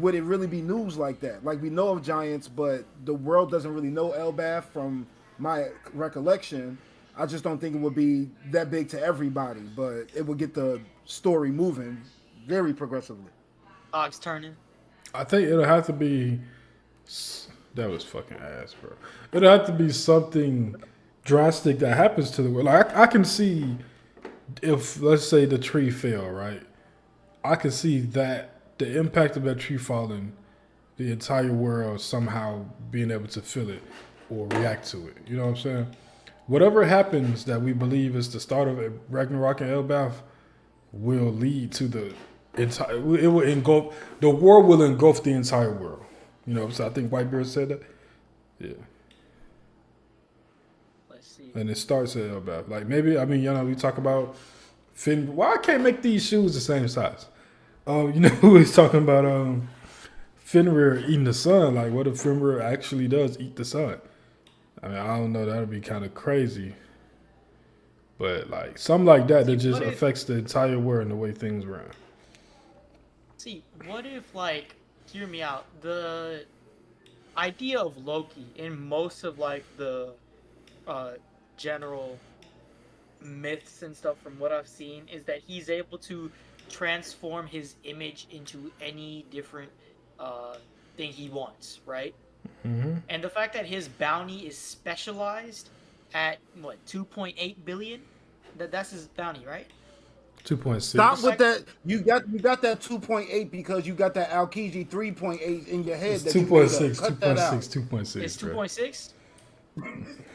A: would it really be news like that? Like, we know of giants, but the world doesn't really know Elbaf from my recollection. I just don't think it would be that big to everybody, but it would get the story moving very progressively.
C: Ox turning.
B: I think it'll have to be. That was fucking ass, bro. It'll have to be something drastic that happens to the world. Like I can see if, let's say, the tree fell, right? I can see that the impact of that tree falling, the entire world somehow being able to feel it or react to it. You know what I'm saying? Whatever happens that we believe is the start of Ragnarok and Elbaf will lead to the entire. It will engulf the war. Will engulf the entire world. You know, so I think Whitebeard said that. Yeah.
C: Let's see.
B: And it starts at Elbaf. Like maybe, I mean, you know, we talk about Finn. Why I can't make these shoes the same size? You know, who is talking about Fenrir eating the sun? Like, what if Fenrir actually does eat the sun? I mean, I don't know. That would be kind of crazy. But like something like that just affects the entire world and the way things run.
C: See, what if, like, hear me out, the idea of Loki in most of like the general myths and stuff from what I've seen is that he's able to transform his image into any different thing he wants, right?
B: Mm-hmm.
C: And the fact that his bounty is specialized at what 2.8 billion, that's his bounty, right?
B: 2.6.
A: Stop with that. You got that 2.8 because you got that 𝚘𝚙𝚙𝚒 3.8 in your head.
B: It's
A: that
B: 2.6,
A: Cut that out.
B: 2.6.
C: It's 2.6.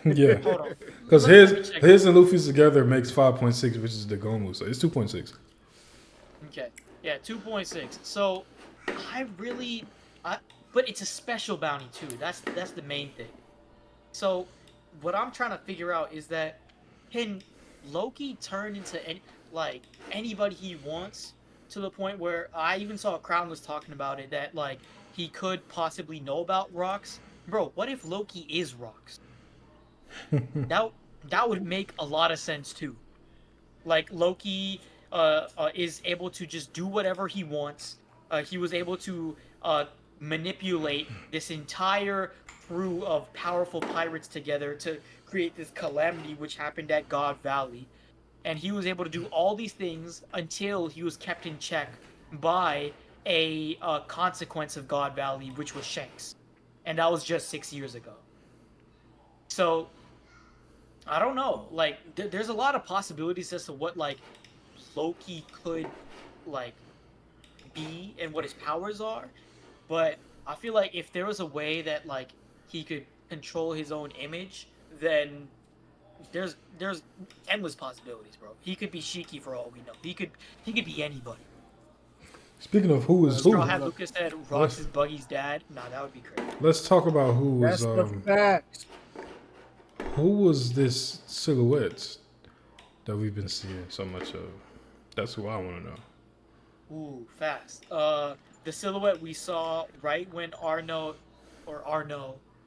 B: Yeah,
C: Hold on.
B: because his and Luffy's together makes 5.6, which is the Gomu. So it's 2.6.
C: Okay, yeah, 2.6. So but it's a special bounty too. That's the main thing. So what I'm trying to figure out is that can Loki turn into anybody he wants, to the point where I even saw Crown was talking about it, that like he could possibly know about rocks. Bro, what if Loki is rocks? that would make a lot of sense too. Like Loki is able to just do whatever he wants. He was able to manipulate this entire crew of powerful pirates together to create this calamity which happened at God Valley. And he was able to do all these things until he was kept in check by a consequence of God Valley, which was Shanks. And that was just 6 years ago. So, I don't know. Like, there's a lot of possibilities as to what, like, Loki could, like, be and what his powers are. But I feel like if there was a way that, like, he could control his own image, then there's endless possibilities, bro. He could be Shiki for all we know. He could be anybody.
B: Speaking of who is who,
C: Straw Hat Lucas said Rox is Buggy's dad. Nah, that would be crazy.
B: let's talk about who was
A: That's the facts.
B: who was this silhouettes that we've been seeing so much of. That's who I want to know.
C: Ooh, fast. The silhouette we saw right when Arno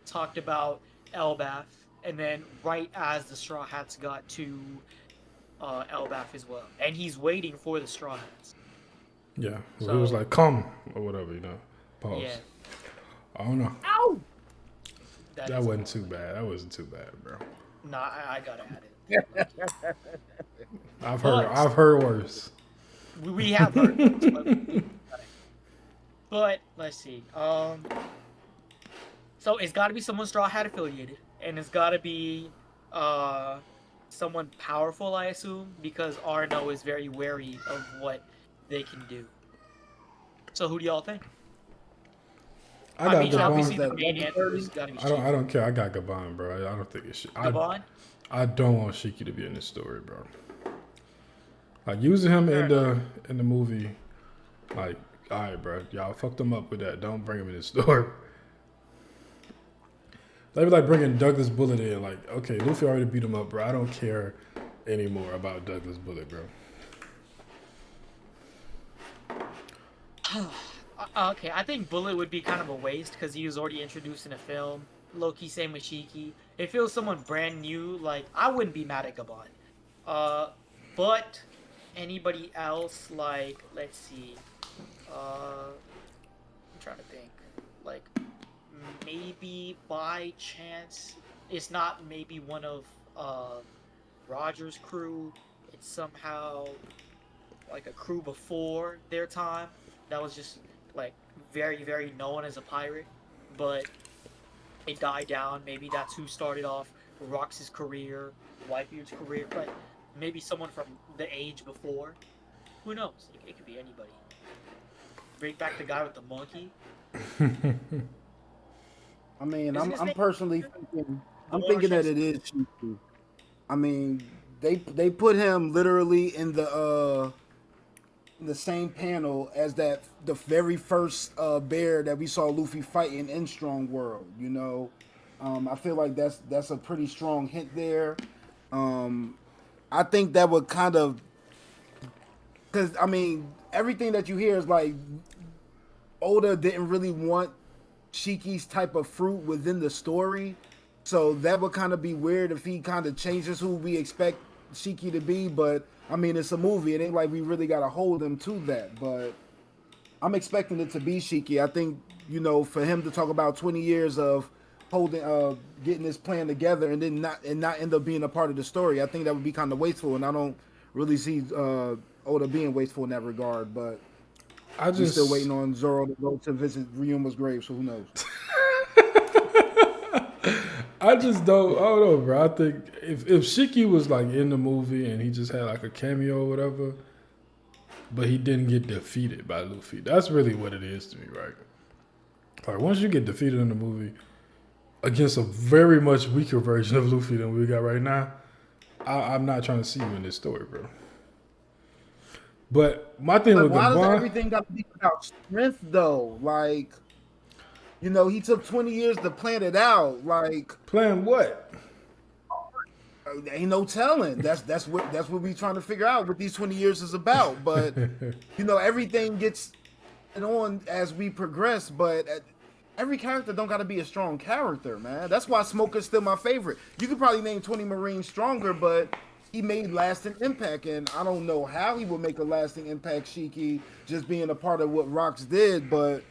C: talked about Elbaf, and then right as the Straw Hats got to Elbaf as well, and he's waiting for the Straw Hats.
B: Yeah,
C: So-
B: it was like come or whatever, you know. Pause.
C: Yeah.
B: I don't know.
A: Ow!
B: That
C: is-
B: wasn't too bad. That wasn't too bad, bro.
C: Nah, I gotta add it.
B: I've
C: But-
B: heard worse.
C: We have heard this, but let's see. So it's got to be someone Straw Hat affiliated, and it's got to be someone powerful, I assume, because Arno is very wary of what they can do. So who do y'all think?
B: I got
C: mean, obviously
B: Gabon.
C: the main answer is got to be
B: I don't
C: Shiki.
B: care. I got Gabon, bro. I don't think it's
C: Gabon?
B: I don't want Shiki to be in this story, bro. Like using him in the movie, like, all right, bro, y'all fucked him up with that. Don't bring him in this story. They be like bringing Douglas Bullet in, like, okay, Luffy already beat him up, bro. I don't care anymore about Douglas Bullet, bro.
C: Okay, I think Bullet would be kind of a waste because he was already introduced in a film. Loki, same with Shiki. If it was someone brand new, like, I wouldn't be mad at Gabon. But anybody else, like, let's see. I'm trying to think. Like, maybe by chance, it's not maybe one of Roger's crew. It's somehow like a crew before their time that was just like very, very known as a pirate, but it died down. Maybe that's who started off Rox's career, Whitebeard's career, but maybe someone from the age before. Who knows? It could be anybody. Bring back the guy with the monkey.
A: I mean,
C: Isn't his
A: I'm
C: name-
A: personally thinking, I'm
C: Lamar
A: thinking that
C: Shanks?
A: it is Shiki. I mean, they put him literally in the same panel as the very first bear that we saw Luffy fighting in Strong World. You know, I feel like that's a pretty strong hint there. I think that would kind of, because I mean, everything that you hear is like Oda didn't really want Shiki's type of fruit within the story, so that would kind of be weird if he kind of changes who we expect Shiki to be. But I mean, it's a movie; it ain't like we really gotta hold him to that. But I'm expecting it to be Shiki. I think, you know, for him to talk about 20 years of holding, getting this plan together, and then not end up being a part of the story, I think that would be kind of wasteful, and I don't really see Oda being wasteful in that regard. But
B: I
A: we're
B: just
A: still waiting on Zoro to go to visit Ryuma's grave, so who knows?
B: I don't know, bro. I think if Shiki was like in the movie and he just had like a cameo or whatever, but he didn't get defeated by Luffy, that's really what it is to me, right? Like once you get defeated in the movie against a very much weaker version of Luffy than we got right now, I'm not trying to see you in this story, bro. But my thing
A: But
B: with
A: why does
B: Gabon,
A: everything got to be about strength, though? Like, you know, he took 20 years to plan it out. Like,
B: playing what?
A: ain't no telling. That's what we trying to figure out what these 20 years is about. But you know, everything gets on as we progress. But every character don't got to be a strong character, man. That's why Smoker's still my favorite. You could probably name 20 Marines stronger, but he made lasting impact, and I don't know how he would make a lasting impact, Shiki, just being a part of what Rox did. But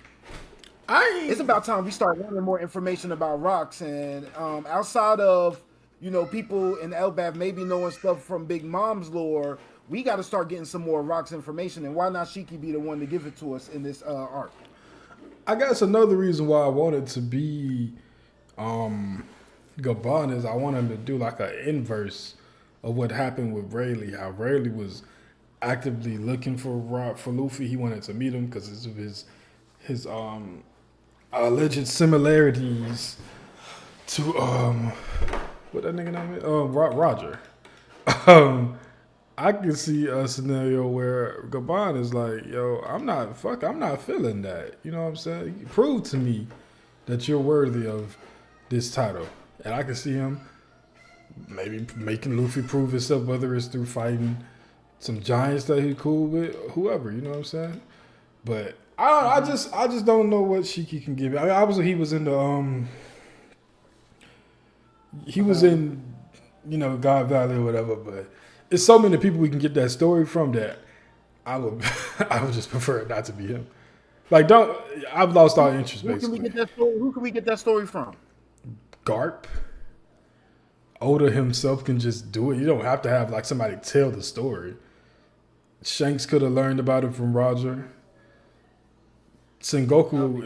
A: It's about time we start learning more information about rocks, and outside of people in Elbaf maybe knowing stuff from Big Mom's lore, we got to start getting some more rocks information. And why not Shiki be the one to give it to us in this arc?
B: I guess another reason why I wanted to be Gabon is I want him to do like an inverse of what happened with Rayleigh. How Rayleigh was actively looking for Luffy. He wanted to meet him because of his alleged similarities to what that nigga name is? Roger. I can see a scenario where Gabon is like, yo, I'm not feeling that. You know what I'm saying? Prove to me that you're worthy of this title. And I can see him maybe making Luffy prove himself, whether it's through fighting some giants that he's cool with, whoever, you know what I'm saying? But I just don't know what Shiki can give. I mean, obviously he was in the God Valley or whatever, but it's so many people we can get that story from that I would just prefer it not to be him. Like, I've lost all interest.
A: Who can we get that story from?
B: Garp. Oda himself can just do it. You don't have to have like somebody tell the story. Shanks could have learned about it from Roger. Sengoku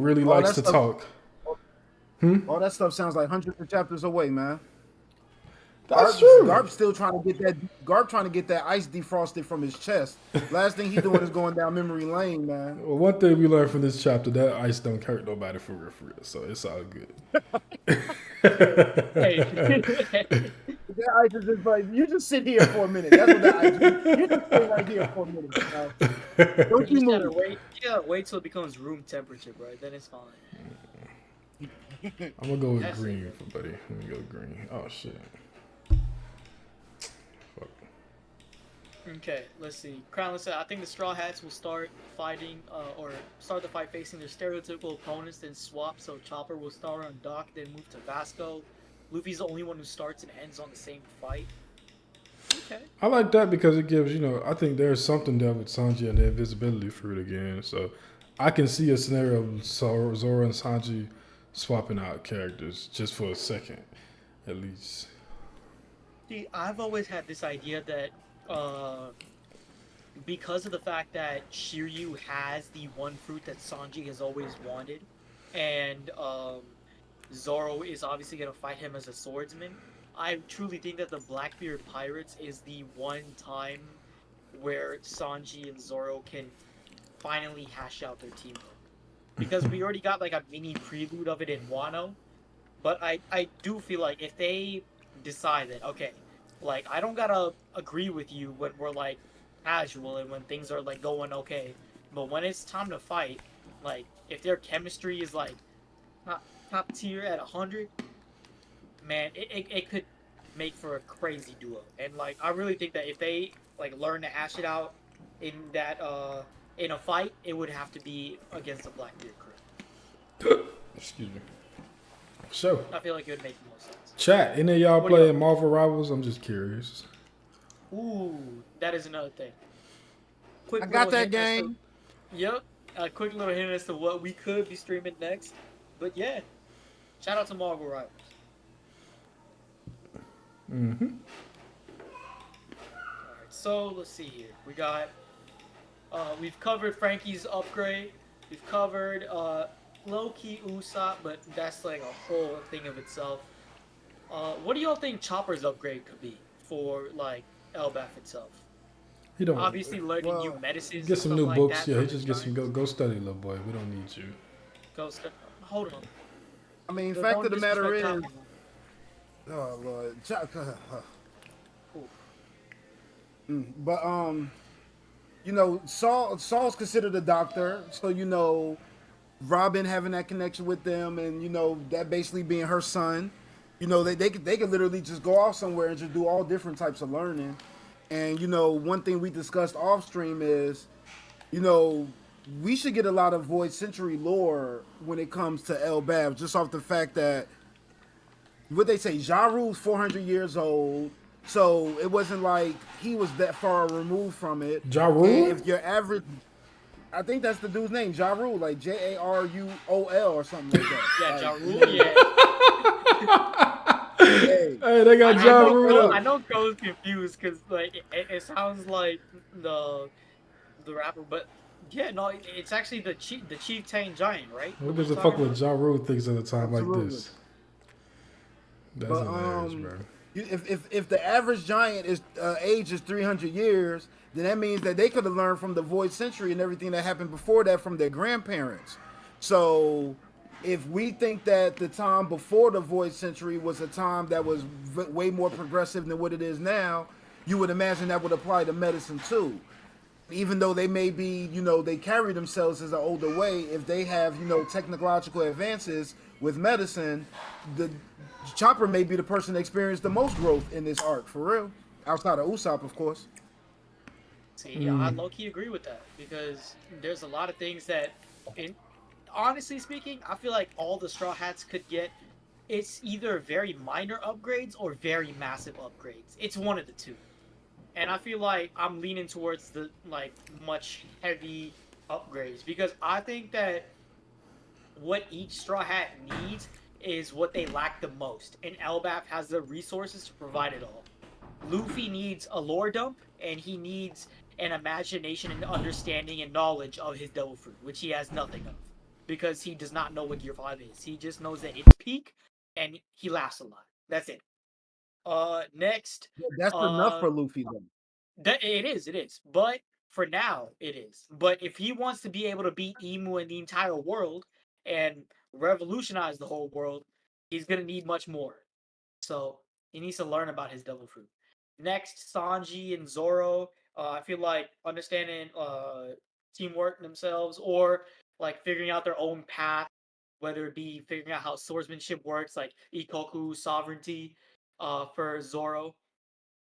B: really likes to talk.
A: All that stuff sounds like hundreds of chapters away, man.
B: That's true.
A: Garp's still trying to get that ice defrosted from his chest. Last thing he's doing is going down memory lane, man.
B: Well, one thing we learned from this chapter, that ice don't hurt nobody for real. So it's all good.
A: That ice is just like, you just sit here for a minute. That's what that ice is. You just sit right here for a minute. Don't you move.
C: You gotta wait till it becomes room temperature, bro. Then it's fine.
B: I'm gonna go with green, buddy. Let me go green. Oh shit. Fuck.
C: Okay, let's see. Crown said, I think the Straw Hats will start fighting, or start the fight facing their stereotypical opponents, then swap. So Chopper will start on Dock, then move to Vasco. Luffy's the only one who starts and ends on the same fight. Okay.
B: I like that because it gives, I think there's something there with Sanji and the invisibility fruit again. So I can see a scenario of Zoro and Sanji swapping out characters just for a second, at least.
C: See, I've always had this idea that because of the fact that Shiryu has the one fruit that Sanji has always wanted, and Zoro is obviously going to fight him as a swordsman, I truly think that the Blackbeard Pirates is the one time where Sanji and Zoro can finally hash out their teamwork. Because we already got like a mini prelude of it in Wano, but I do feel like if they decide that, okay, like I don't gotta agree with you when we're like casual and when things are like going okay, but when it's time to fight, like if their chemistry is like top tier at 100, man, it could make for a crazy duo. And like I really think that if they like learn to hash it out in that in a fight, it would have to be against the Blackbeard crew.
B: Excuse me. So
C: I feel like it would make the most sense.
B: Chat, any of y'all playing Marvel Rivals? I'm just curious.
C: Ooh, that is another thing.
A: I got that game.
C: Yep. A quick little hint as to what we could be streaming next. But yeah, shout out to Marvel Rivals.
B: Mm-hmm.
C: Alright, so let's see here. We got we've covered Frankie's upgrade. We've covered low-key Usopp, but that's like a whole thing of itself. What do y'all think Chopper's upgrade could be for like Elbaf itself?
B: He don't
C: obviously learning new medicines.
B: Get some new
C: like
B: books.
C: that
B: Yeah, he just get some go study, little boy. We don't need you.
C: Go study. Hold on.
A: I mean, fact of the matter is,
C: Chopper.
A: oh Lord, but Saul's considered a doctor, so Robin having that connection with them, and that basically being her son, they could literally just go off somewhere and just do all different types of learning. And one thing we discussed off stream is, we should get a lot of Void Century lore when it comes to Elbaf, just off the fact that what they say, Ja Rule's 400 years old. So it wasn't like he was that far removed from it.
B: Ja Rule?
A: If your average, I think that's the dude's name, Ja Rule, like Jarul or something like that.
C: Yeah,
A: Like,
C: Ja Rule. Yeah.
A: Hey,
B: Hey, they got
C: I
B: Ja
C: know.
B: Rule.
C: I know. Co's confused because like it sounds like the rapper, but yeah, no, it's actually the chieftain giant, right?
B: Who
C: What
B: gives
C: you're
B: a fuck
C: talking
B: what
C: about?
B: Ja Rule thinks at a time like
A: absolutely.
B: this? That's
A: But
B: hilarious, bro.
A: if the average giant is age is 300 years, then that means that they could have learned from the void century and everything that happened before that from their grandparents. So if we think that the time before the void century was a time that was way more progressive than what it is now, you would imagine that would apply to medicine too. Even though they may be, they carry themselves as an older way, if they have, technological advances with medicine, the Chopper may be the person that experienced the most growth in this arc, for real. Outside of Usopp, of course.
C: See, I low key agree with that because there's a lot of things that, in honestly speaking, I feel like all the Straw Hats could get. It's either very minor upgrades or very massive upgrades. It's one of the two. And I feel like I'm leaning towards the like much heavy upgrades because I think that what each straw hat needs is what they lack the most, and Elbaf has the resources to provide it all. Luffy needs a lore dump, and he needs an imagination and understanding and knowledge of his devil fruit, which he has nothing of, because he does not know what Gear 5 is. He just knows that it's peak, and he laughs a lot. That's it. Next,
A: That's enough
C: uh,
A: for Luffy, though.
C: it is. But for now, it is. But if he wants to be able to beat Emu in the entire world and revolutionize the whole world, he's gonna need much more. So he needs to learn about his devil fruit. Next, Sanji and Zoro. I feel like understanding teamwork themselves or like figuring out their own path, whether it be figuring out how swordsmanship works, like Ikoku sovereignty for Zoro,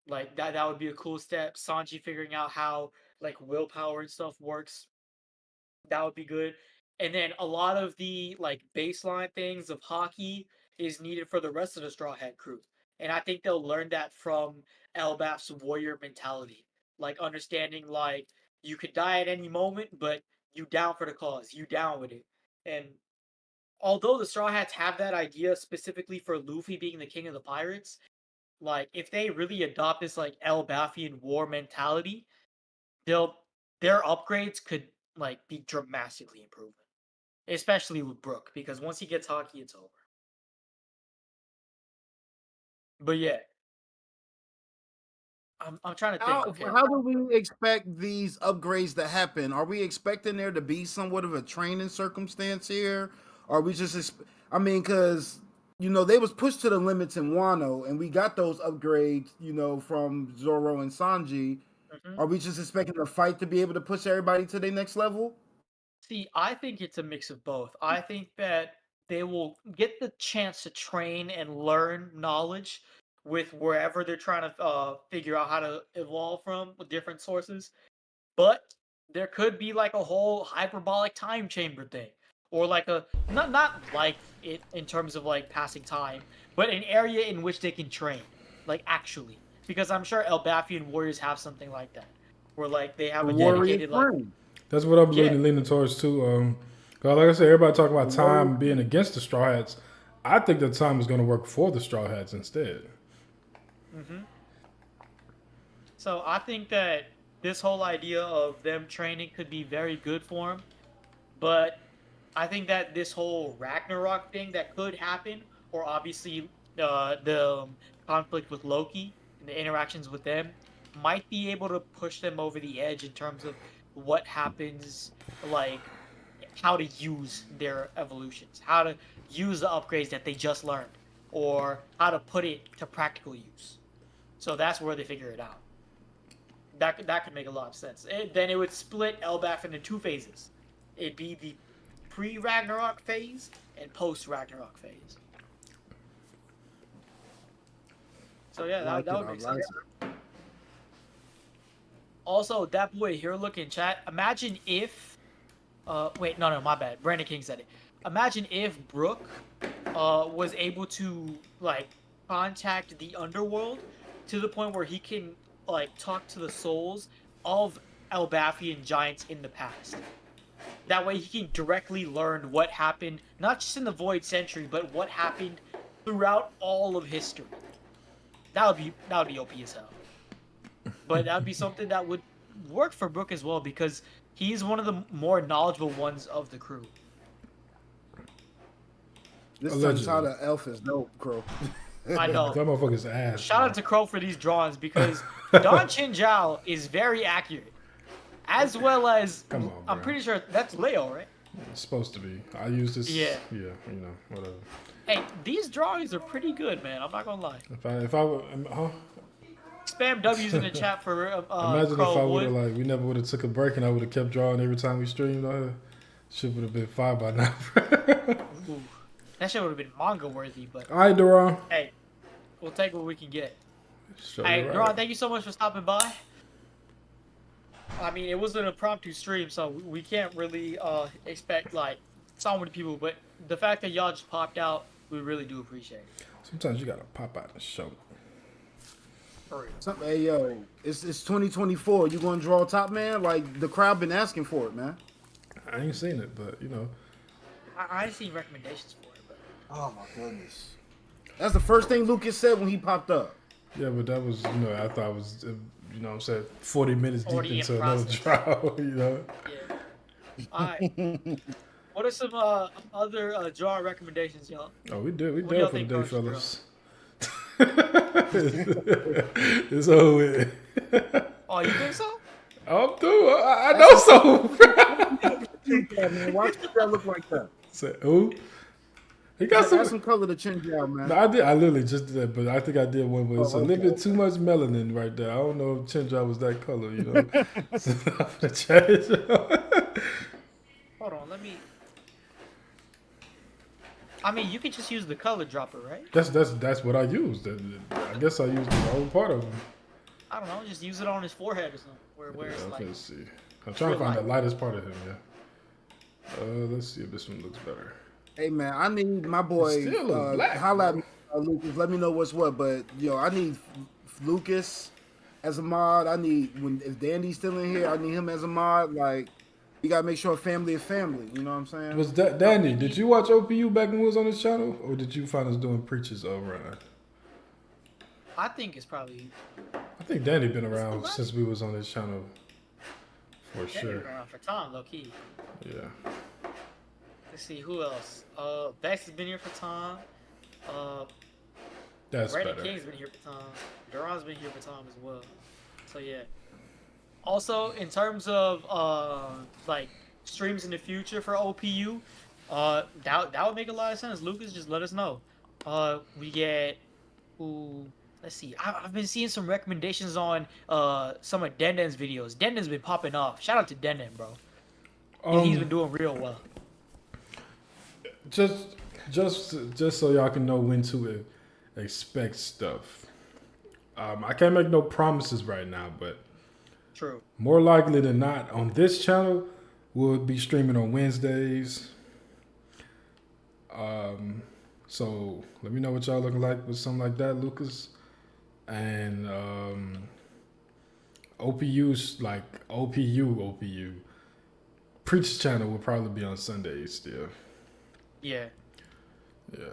C: like that would be a cool step. Sanji figuring out how like willpower and stuff works. That would be good. And then a lot of the like baseline things of hockey is needed for the rest of the Straw Hat crew. And I think they'll learn that from Elbaf's warrior mentality. Like understanding like you could die at any moment, but you down for the cause. You down with it. And although the Straw Hats have that idea specifically for Luffy being the king of the pirates, like if they really adopt this like Elbafian war mentality, they'll their upgrades could like be dramatically improved, especially with Brook because once he gets hockey, it's over. But yeah, I'm trying to think. Okay,
A: How do we expect these upgrades to happen? Are we expecting there to be somewhat of a training circumstance here? Are we just, I mean, because they was pushed to the limits in Wano, and we got those upgrades, from Zoro and Sanji.
C: hmm
A: Are we just expecting the fight to be able to push everybody to their next level?
C: see, I think it's a mix of both. I think that they will get the chance to train and learn knowledge with wherever they're trying to figure out how to evolve from with different sources. But there could be like a whole hyperbolic time chamber thing, or like a not like it in terms of like passing time, but an area in which they can train, like actually, because I'm sure Elbafian warriors have something like that, where like they
A: The
C: have a
A: warrior
C: dedicated like
A: train.
B: That's what I'm
C: yeah.
B: leaning towards too. 'Cause like I said, everybody talk
A: The
B: about
A: warrior
B: time being
A: train.
B: against the Straw Hats. I think the time is going to work for the Straw Hats instead.
C: hmm So I think that this whole idea of them training could be very good for them, but I think that this whole Ragnarok thing that could happen, or obviously the conflict with Loki and the interactions with them, might be able to push them over the edge in terms of what happens, like how to use their evolutions, how to use the upgrades that they just learned, or how to put it to practical use. So that's where they figure it out. That could make a lot of sense. Then it would split Elbaf into two phases. It'd be the pre Ragnarok phase and post Ragnarok phase. So yeah,
A: I
C: that,
A: like
C: that
A: it.
C: would
A: I
C: make
A: like
C: sense.
A: it.
C: Also, that boy here look in chat. Imagine if wait, no, my bad. Brandon King said it. Imagine if Brooke was able to like contact the underworld to the point where he can like talk to the souls of Elbafian giants in the past. That way he can directly learn what happened, not just in the Void Century, but what happened throughout all of history. That would be OP as hell. But that would be something that would work for Brook as well because he's one of the more knowledgeable ones of the crew.
A: This
B: Allegedly.
A: 𝙲𝚘𝚙𝚑𝚝 elf is dope, Crow.
C: I know.
B: That motherfucker's ass.
C: Shout
B: bro.
C: out to Crow for these drawings because 𝙲𝚘𝚙𝚎 is very accurate. As well as,
B: Come on,
C: I'm
B: bro.
C: pretty sure that's Leo, right?
B: It's supposed to be. I use this.
C: Yeah.
B: Yeah. You know, whatever.
C: Hey, these drawings are pretty good, man. I'm not gonna lie.
B: If I would, huh?
C: Spam W's in the chat for
B: Imagine
C: Crow
B: if I would
C: Wood.
B: have like we never would have took a break and I would have kept drawing every time we streamed on here. Shit would have been fire by now.
C: Ooh, that shit would have been manga worthy, but
B: All right, Duran.
C: hey, we'll take what we can get.
B: Show
C: Hey,
B: you right.
C: Duran, thank you so much for stopping by. I mean, it was an impromptu stream, so we can't really expect like so many people, but the fact that y'all just popped out, we really do appreciate it.
B: Sometimes you gotta pop out and show.
C: For real.
A: Hey yo, it's 2024. You gonna draw top man? Like the crowd been asking for it, man.
B: I ain't seen it, but you know.
C: I ain't seen recommendations for it, but
A: Oh my goodness. That's the first thing Lucas said when he popped up.
B: Yeah, but that was, you know, I thought it was, you know what I'm saying, 40 minutes deep
C: Already in
B: into another
C: process.
B: trial, you know.
C: yeah. Alright. What are some other drawing recommendations, y'all?
B: Oh, we did
C: What do y'all
B: for the
C: think
B: day,
C: Coach
B: fellas. It's over with.
C: Oh, you think so?
B: I'm through. I know so.
A: Yeah, man. Why does that look like that?
B: Say, who? He got
A: Add some
B: some.
A: color to 𝚘𝚙𝚎, man.
B: No, I did. I literally just did that, but I think I did one where it's a
A: Oh,
B: little bit
A: okay.
B: too much melanin right there. I don't know if 𝚘𝚙𝚎 was that color, you know. So I'm gonna change it.
C: Hold on, let me. I mean, you can just use the color dropper, right?
B: That's what I used. I guess I used the whole part of them.
C: I don't know, just use it on his forehead or something. Where it's
B: Yeah,
C: like.
B: let's see. I'm trying to
C: real
B: find the
C: light.
B: lightest part of him. Yeah. Let's see if this one looks better.
A: Hey man, I need my boy.
B: It still look black,
A: Holla at
B: bro.
A: me, Lucas. Let me know what's what. But yo, I need Lucas as a mod. I need if Dandy's still in here, I need him as a mod. Like you gotta make sure family is family. You know what I'm saying?
B: Was that Danny? Did you watch OPU back when we was on his channel, or did you find us doing preachers around?
C: I think it's probably.
B: I think Danny been around since we was on his channel, for
C: Danny
B: sure.
C: been around for time, low key.
B: Yeah.
C: Let's see who else. Bex has been here for time.
B: That's
C: Brandon
B: better.
C: King's been here for time. Duran's been here for time as well. So yeah. Also, in terms of like streams in the future for OPU, that would make a lot of sense. Lucas, just let us know. We get let's see. I've been seeing some recommendations on some of Denden's videos. Denden's been popping off. Shout out to Denden, bro. He's been doing real well.
B: Just so y'all can know when to expect stuff. I can't make no promises right now, but
C: True.
B: more likely than not, on this channel, we'll be streaming on Wednesdays. So let me know what y'all looking like with something like that, Lucas. And OPU's like OPU. Preach channel will probably be on Sundays still.
C: Yeah.
B: Yeah.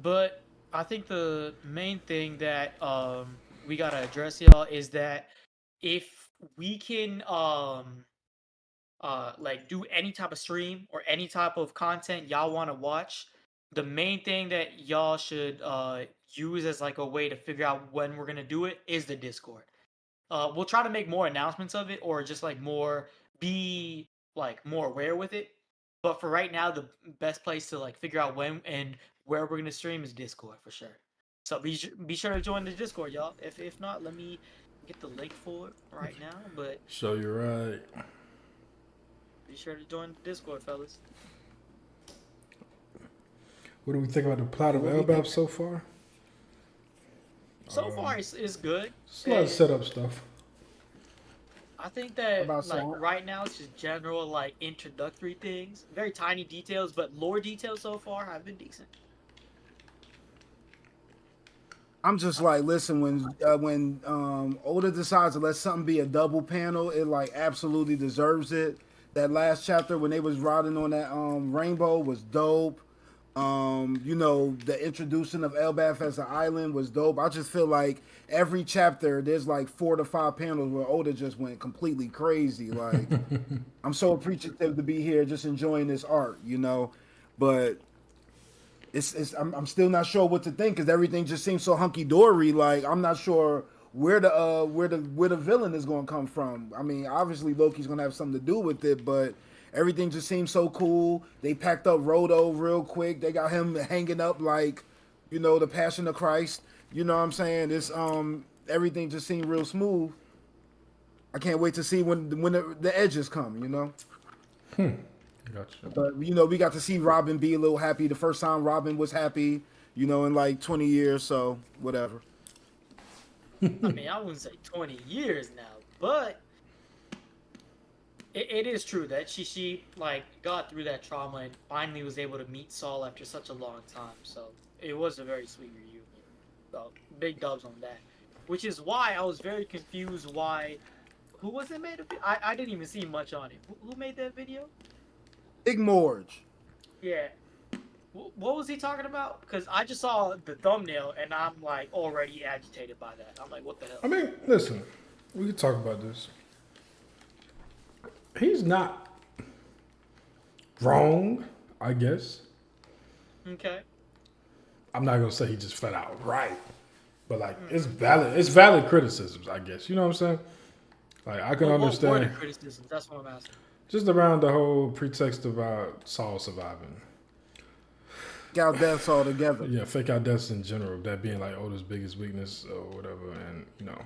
C: But I think the main thing that we gotta address, y'all, is that if we can like do any type of stream or any type of content y'all want to watch, the main thing that y'all should use as like a way to figure out when we're gonna do it is the Discord. We'll try to make more announcements of it, or just like be like more aware with it. But for right now, the best place to like figure out when and where we're gonna stream is Discord for sure. So be sure to join the Discord, y'all. If not, let me get the link for it right now. But
B: So you're right.
C: be sure to join the Discord, fellas.
B: What do we think about the plot of Elbaf so far?
C: So far, it's good.
B: It's a lot of
C: And
B: setup stuff.
C: I think that
A: About
C: like
A: Swan?
C: right now it's just general like introductory things, very tiny details, but lore details so far have been decent.
A: I'm just like, listen, when Oda decides to let something be a double panel, it like absolutely deserves it. That last chapter when they was riding on that rainbow was dope. You know, the introduction of Elbaf as an island was dope. I just feel like every chapter there's like 4 to 5 panels where Oda just went completely crazy. Like, I'm so appreciative to be here, just enjoying this art, you know. But I'm still not sure what to think because everything just seems so hunky dory. Like, I'm not sure where the villain is going to come from. I mean, obviously Loki's going to have something to do with it, but everything just seems so cool. They packed up Rodo real quick. They got him hanging up like, you know, the Passion of Christ. You know what I'm saying? This everything just seemed real smooth. I can't wait to see when the edges come. You know.
B: Gotcha.
A: But you know, we got to see Robin be a little happy. The first time Robin was happy, you know, in like 20 years. So whatever.
C: I mean, I wouldn't say 20 years now, but it is true that she like got through that trauma and finally was able to meet Saul after such a long time. So it was a very sweet reunion. So big dubs on that. Which is why I was very confused why who was it made of it? I didn't even see much on it. Who made that video?
A: Big Morge.
C: Yeah. What was he talking about? Because I just saw the thumbnail and I'm like already agitated by that. I'm like, what the hell?
B: I mean, listen, we can talk about this. He's not wrong, I guess.
C: Okay.
B: I'm not gonna say he just flat out right, but like it's valid criticisms, I guess. You know what I'm saying? Like I can understand.
C: What were the criticisms? That's what I'm asking.
B: Just around the whole pretext about Saul surviving.
A: Fake out deaths altogether.
B: Yeah, fake out deaths in general, that being like Oda's biggest weakness or whatever. And, you know,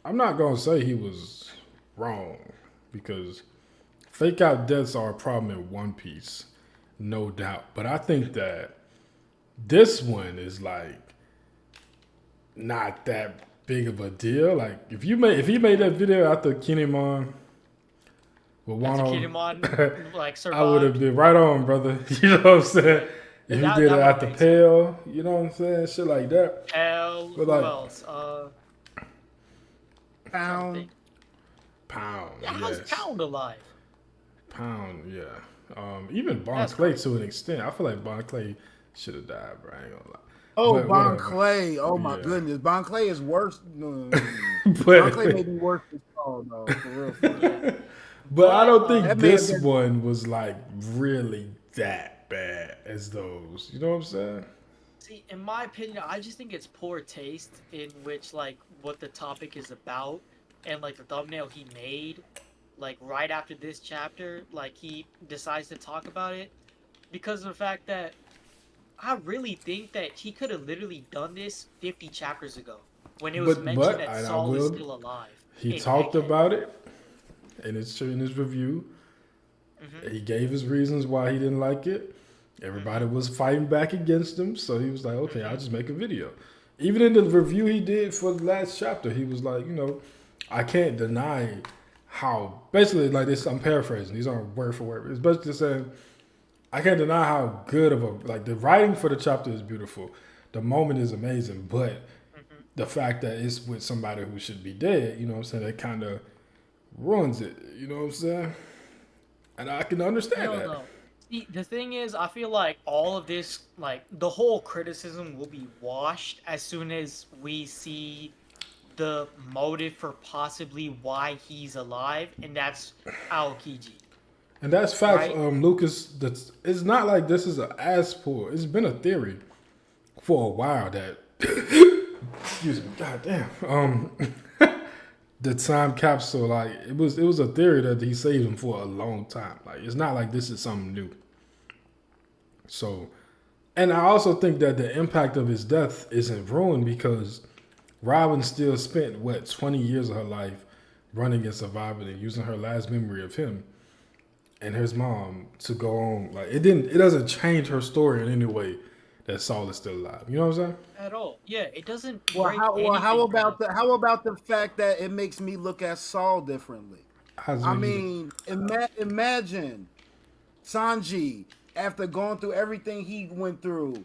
B: I'm not going to say he was wrong because fake out deaths are a problem in One Piece, no doubt. But I think that this one is like not that big of a deal. Like if he made that video after Kinemon with
C: After
B: Wano,
C: Kinemon, like, survived.
B: I would have been right on, brother. You know what I'm saying? If he did it at the Pale, you know what I'm saying? Shit like that.
C: Pale, who
B: like,
C: else?
A: Pound.
C: Yeah, how's
B: Yes.
C: Pound alive?
B: Pound, yeah. Even Bon Clay to an extent. I feel like Bon Clay should have died, bro. I ain't gonna lie.
A: Oh,
B: But
A: Bon
B: whatever.
A: Clay. Oh my
B: Yeah.
A: goodness. Bon Clay is worse. No.
B: But,
A: Bon Clay may be worse than Saul, though. For real. For real.
B: but I don't think
A: That may have
B: this
A: been-
B: one was like really that bad as those. You know what I'm saying?
C: See, in my opinion, I just think it's poor taste in which, like, what the topic is about and, like, the thumbnail he made, like, right after this chapter, like, he decides to talk about it because of the fact that I really think that he could have literally done this 50 chapters ago when it was mentioned that
B: and I
C: Saul is
B: will-
C: still alive.
B: He
C: in
B: talked
C: Egghead.
B: about it in his review.
C: Mhm.
B: He gave his reasons why he didn't like it. Everybody was fighting back against him, so he was like, okay, I'll just make a video. Even in the review he did for the last chapter, he was like, you know, I can't deny how, basically like this, I'm paraphrasing, these aren't word for word. It's basically saying, I can't deny how good of a, like the writing for the chapter is beautiful. The moment is amazing, but the fact that it's with somebody who should be dead, you know what I'm saying, that kind of ruins it, you know what I'm saying? And I can understand
C: Hell
B: that.
C: no. See, the thing is, I feel like all of this, like, the whole criticism will be washed as soon as we see the motive for possibly why he's alive, and that's Aokiji.
B: And that's facts,
C: Right.
B: Lucas. That's it's not like this is an ass pull. It's been a theory for a while that excuse me, goddamn. The time capsule, like it was a theory that he saved him for a long time. Like it's not like this is something new. So, and I also think that the impact of his death isn't ruined because Robin still spent 20 years of her life running and surviving and using her last memory of him and his mom to go on. Like it doesn't change her story in any way that Saul is still alive. You know what I'm saying?
C: At all. Yeah, it doesn't
A: Well,
C: break
A: how
C: anything
A: about
C: for them.
A: how about the fact that it makes me look at Saul differently?
B: How's
A: I
B: it-
A: mean, imagine Sanji after going through everything he went through,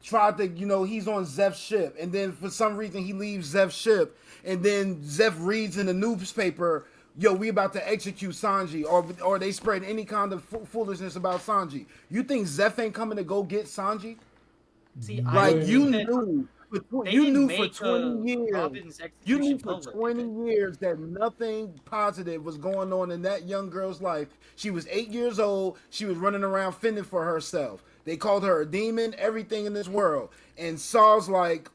A: tried to, you know, he's on Zeph's ship, and then for some reason he leaves Zeph's ship, and then Zeph reads in the newspaper yo, we about to execute Sanji, or they spread any kind of foolishness about Sanji. You think Zeph ain't coming to go get Sanji?
C: See, I
A: Like
C: don't
B: Yeah.
C: think that they
A: you
C: didn't
A: knew for
C: make
A: 20 years.
C: Robin's
A: You knew
C: execution
A: for
C: public, did
A: 20
C: they?
A: years that nothing positive was going on in that young girl's life. She was 8 years old. She was running around fending for herself. They called her a demon, everything in this world. And Saul's like,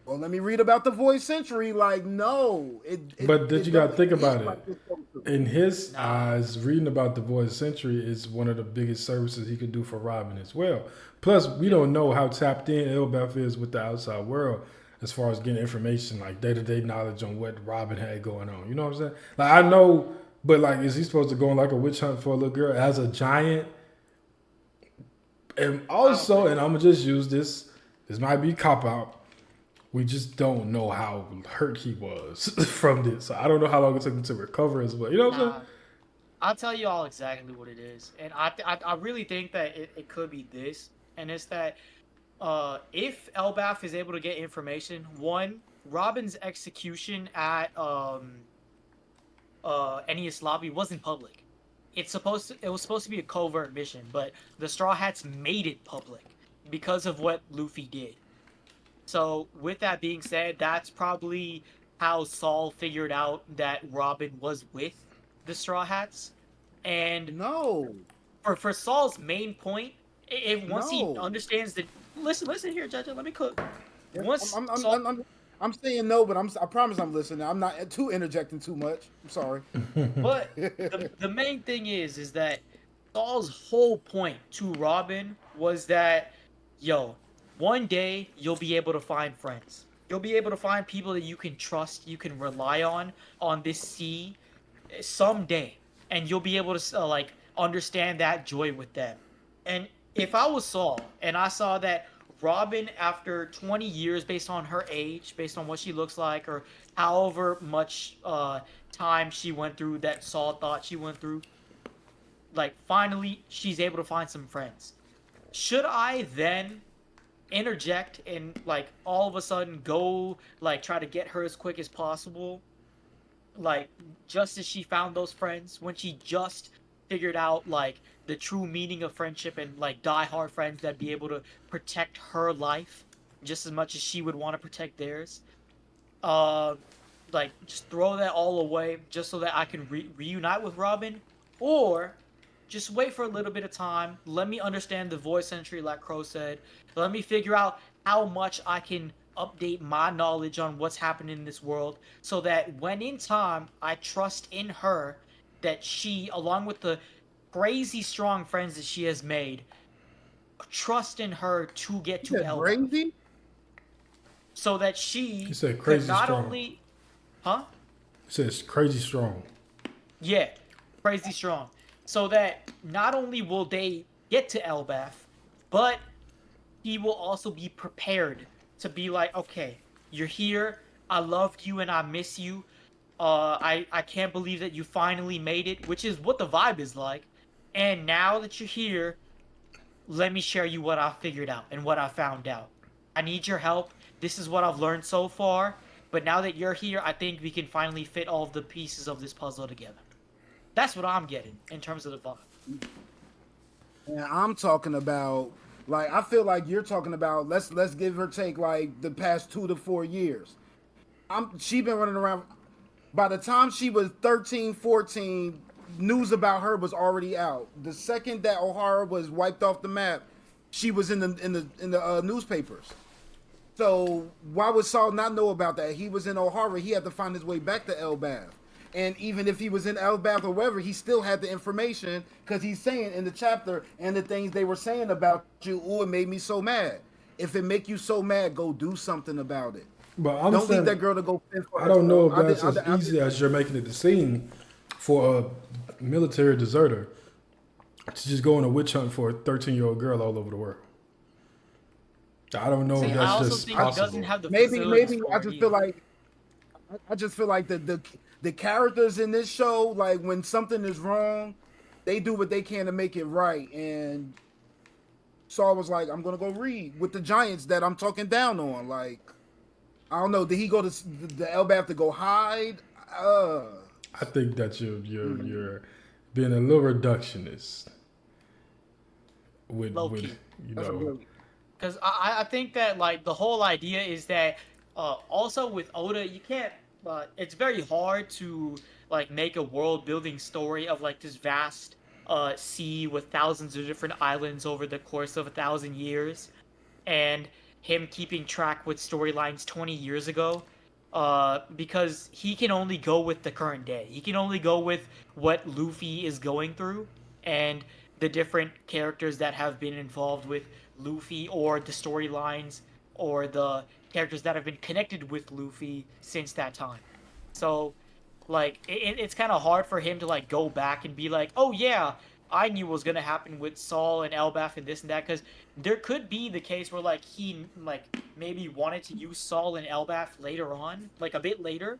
A: well, let me read about the void century. Like, no.
B: But did you gotta think about
A: like
B: it?
A: it's supposed to.
B: In his
C: Nah.
B: eyes, reading about the Void Century is one of the biggest services he could do for Robin as well. Plus, we don't know how tapped in Elbaf is with the outside world as far as getting information, like day-to-day knowledge on what Robin had going on. You know what I'm saying? Like, I know, but like, is he supposed to go on like a witch hunt for a little girl as a giant? And also, and I'm gonna just use this. This might be cop out. We just don't know how hurt he was from this. So I don't know how long it took him to recover as well. You know what I'm
C: Nah,
B: saying?
C: I'll tell you all exactly what it is, and I really think that it could be this, and it's that if Elbaf is able to get information, one, Robin's execution at Enies Lobby wasn't public. It was supposed to be a covert mission, but the Straw Hats made it public because of what Luffy did. So with that being said, that's probably how Saul figured out that Robin was with the Straw Hats. And
A: No.
C: for Saul's main point, if once he
A: No.
C: understands that, listen here, Judge, let me cook.
A: Yeah,
C: Once
A: I'm, I'm,
C: Saul,
A: I'm, I'm, I'm saying no, but I promise I'm listening. I'm not too interjecting too much. I'm sorry.
C: but the main thing is that Saul's whole point to Robin was that, yo, one day you'll be able to find friends. You'll be able to find people that you can trust, you can rely on this sea someday, and you'll be able to like understand that joy with them. And if I was Saul and I saw that Robin, after 20 years, based on her age, based on what she looks like, or however much time she went through that Saul thought she went through, like finally she's able to find some friends. Should I then interject and like all of a sudden go like try to get her as quick as possible, like just as she found those friends, when she just figured out like the true meaning of friendship and like die hard friends that be able to protect her life just as much as she would want to protect theirs? uh like just throw that all away just so that I can reunite with Robin, or just wait for a little bit of time. Let me understand the voice century, like Crow said. Let me figure out how much I can update my knowledge on what's happening in this world, so that when in time I trust in her, that she, along with the crazy strong friends that she has made, trust in her to get to
A: Is that
C: Elbaf,
A: crazy?
C: so that she
B: He said
C: could
B: crazy
C: not
B: strong.
C: only, huh?
B: He says crazy strong.
C: Yeah, crazy strong. So that not only will they get to Elbaf, but he will also be prepared to be like, okay, you're here. I loved you and I miss you. I can't believe that you finally made it, which is what the vibe is like. And now that you're here, let me share you what I figured out and what I found out. I need your help. This is what I've learned so far. But now that you're here, I think we can finally fit all of the pieces of this puzzle together. That's what I'm getting in terms of the vibe.
A: And I'm talking about, like, I feel like you're talking about, let's give her take like the past 2 to 4 years. She been running around. By the time she was 13, 14, news about her was already out. The second that O'Hara was wiped off the map, she was in the newspapers. So why would Saul not know about that? He was in O'Hara. He had to find his way back to Elbaf. And even if he was in Elbaf or wherever, he still had the information, because he's saying in the chapter and the things they were saying about you, oh, it made me so mad. If it make you so mad, go do something about it.
B: But I'm
A: Don't leave
B: saying,
A: that girl to go fend for
B: I don't know if
A: herself.
B: that's as easy as you're making it to seem for a military deserter to just go on a witch hunt for a 13-year-old girl all over the world. I don't know
C: See,
B: if
C: I
B: that's
C: also
B: just
C: think he
B: possible.
C: doesn't have the
A: maybe
C: facilities
A: I
C: for
A: just
C: it
A: feel
C: either.
A: like the characters in this show, like when something is wrong, they do what they can to make it right. And Saul was like, I'm gonna go read with the giants that I'm talking down on. Like, I don't know, did he go to the Elbaf to go hide?
B: I think that you're being a little reductionist with
C: Low key.
B: you
A: That's a
B: know.
A: really
C: Because I think that like the whole idea is that also with Oda you can't it's very hard to like make a world building story of like this vast sea with thousands of different islands over the course of 1,000 years, and him keeping track with storylines 20 years ago, because he can only go with the current day. He can only go with what Luffy is going through and the different characters that have been involved with Luffy, or the storylines or the characters that have been connected with Luffy since that time. So like it's kind of hard for him to like go back and be like, oh yeah, I knew what was gonna happen with Saul and Elbaf and this and that, because there could be the case where like he like maybe wanted to use Saul and Elbaf later on, like a bit later,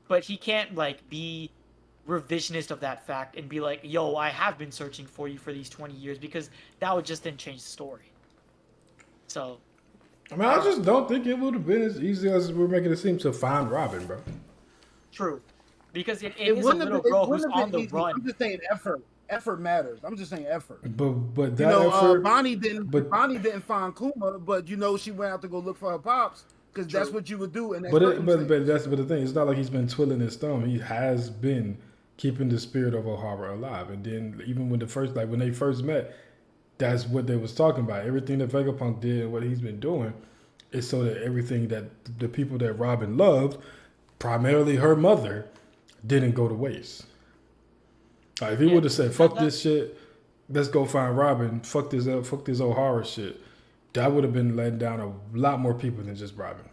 C: but he can't like be revisionist of that fact and be like, yo, I have been searching for you for these 20 years, because that would just then change the story. So
B: I mean, I just don't think it would have been as easy as we're making it seem to find Robin, bro.
C: true, because it
A: it
C: is a
A: wouldn't have
C: little
A: been, it
C: girl who's
A: wouldn't have
C: on
A: been
C: the
A: easy.
C: run.
A: I'm just saying effort. Effort matters. I'm just saying effort.
B: But that
A: You know,
B: effort,
A: Bonnie didn't.
B: but
A: Bonnie didn't find Kuma, but you know she went out to go look for her pops because that's
C: True.
A: what you would do in that
B: but
A: circumstance.
B: the thing. It's not like he's been twiddling his thumb. He has been keeping the spirit of O'Hara alive. And then even when when they first met, that's what they was talking about. Everything that Vegapunk did and what he's been doing is so that everything that the people that Robin loved, primarily her mother, didn't go to waste. Like if he
C: Yeah,
B: would have said, "Fuck this shit, let's go find Robin. Fuck this O'Hara shit," that would have been letting down a lot more people than just Robin.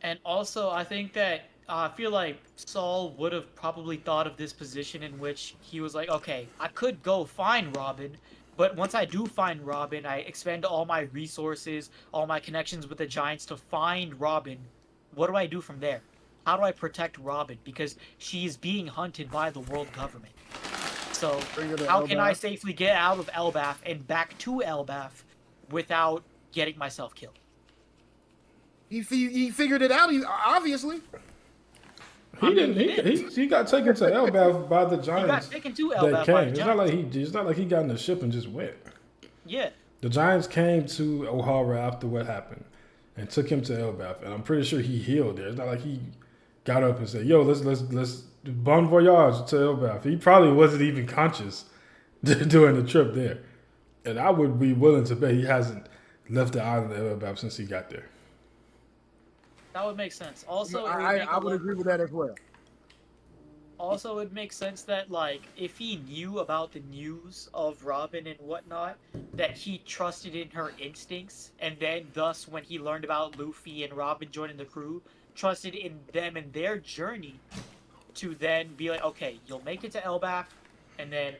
C: and also I think that I feel like Saul would have probably thought of this position in which he was like, okay, I could go find Robin, but once I do find Robin, I expend all my resources, all my connections with the Giants to find Robin. What do I do from there? How do I protect Robin? Because she's being hunted by the world government. So
A: Bring her to
C: how can I
A: Elbaf.
C: safely get out of Elbaf and back to Elbaf without getting myself killed?
A: He figured it out. Obviously.
B: He didn't. He got taken to Elbaf by the
C: He got
B: Giants
C: taken to
B: that
C: Elbaf by
B: came.
C: the
B: It's not like
C: Giants.
B: it's not like he got in the ship and just went.
C: Yeah.
B: The Giants came to O'Hara after what happened and took him to Elbaf, and I'm pretty sure he healed there. It's not like he got up and said, "Yo, let's bon voyage to Elbaf." He probably wasn't even conscious during the trip there, and I would be willing to bet he hasn't left the island of Elbaf since he got there.
C: That would make sense. Also,
A: I would agree with that as well.
C: Also, it makes sense that, like, if he knew about the news of Robin and whatnot, that he trusted in her instincts, and then, thus, when he learned about Luffy and Robin joining the crew, trusted in them and their journey to then be like, okay, you'll make it to Elbaf, and then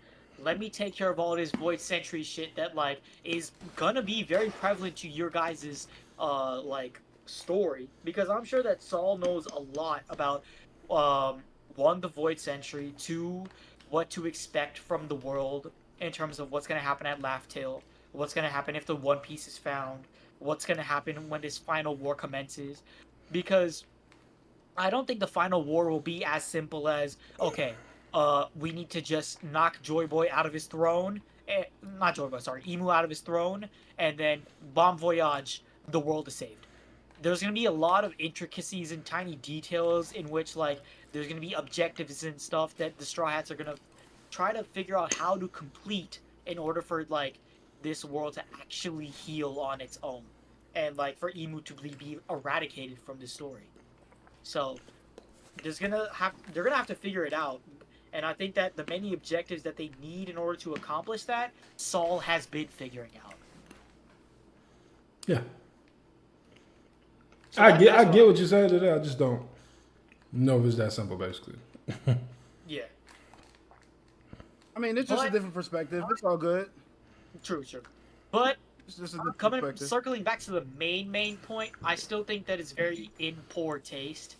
C: let me take care of all this Void Century shit that, like, is gonna be very prevalent to your guys' like, story. Because I'm sure that Saul knows a lot about, one, the Void Century, two, what to expect from the world in terms of what's going to happen at Laugh Tale, what's going to happen if the One Piece is found, what's going to happen when this final war commences. Because I don't think the final war will be as simple as, okay, we need to just knock Joy Boy out of his throne, not Joy Boy, sorry, Emu out of his throne, and then Bon Voyage, the world is saved. There's going to be a lot of intricacies and tiny details in which, like, there's going to be objectives and stuff that the Straw Hats are going to try to figure out how to complete in order for, like, this world to actually heal on its own. And, like, for Emu to be eradicated from the story. So, they're going to have to figure it out. And I think that the many objectives that they need in order to accomplish that, Saul has been figuring out.
B: Yeah.
C: So
B: I get what you said today. I just don't know if it's that simple, basically.
C: Yeah.
A: I mean, it's just a different perspective. It's all good.
C: True. But
A: It's just a different perspective.
C: circling back to the main point, I still think that it's very in poor taste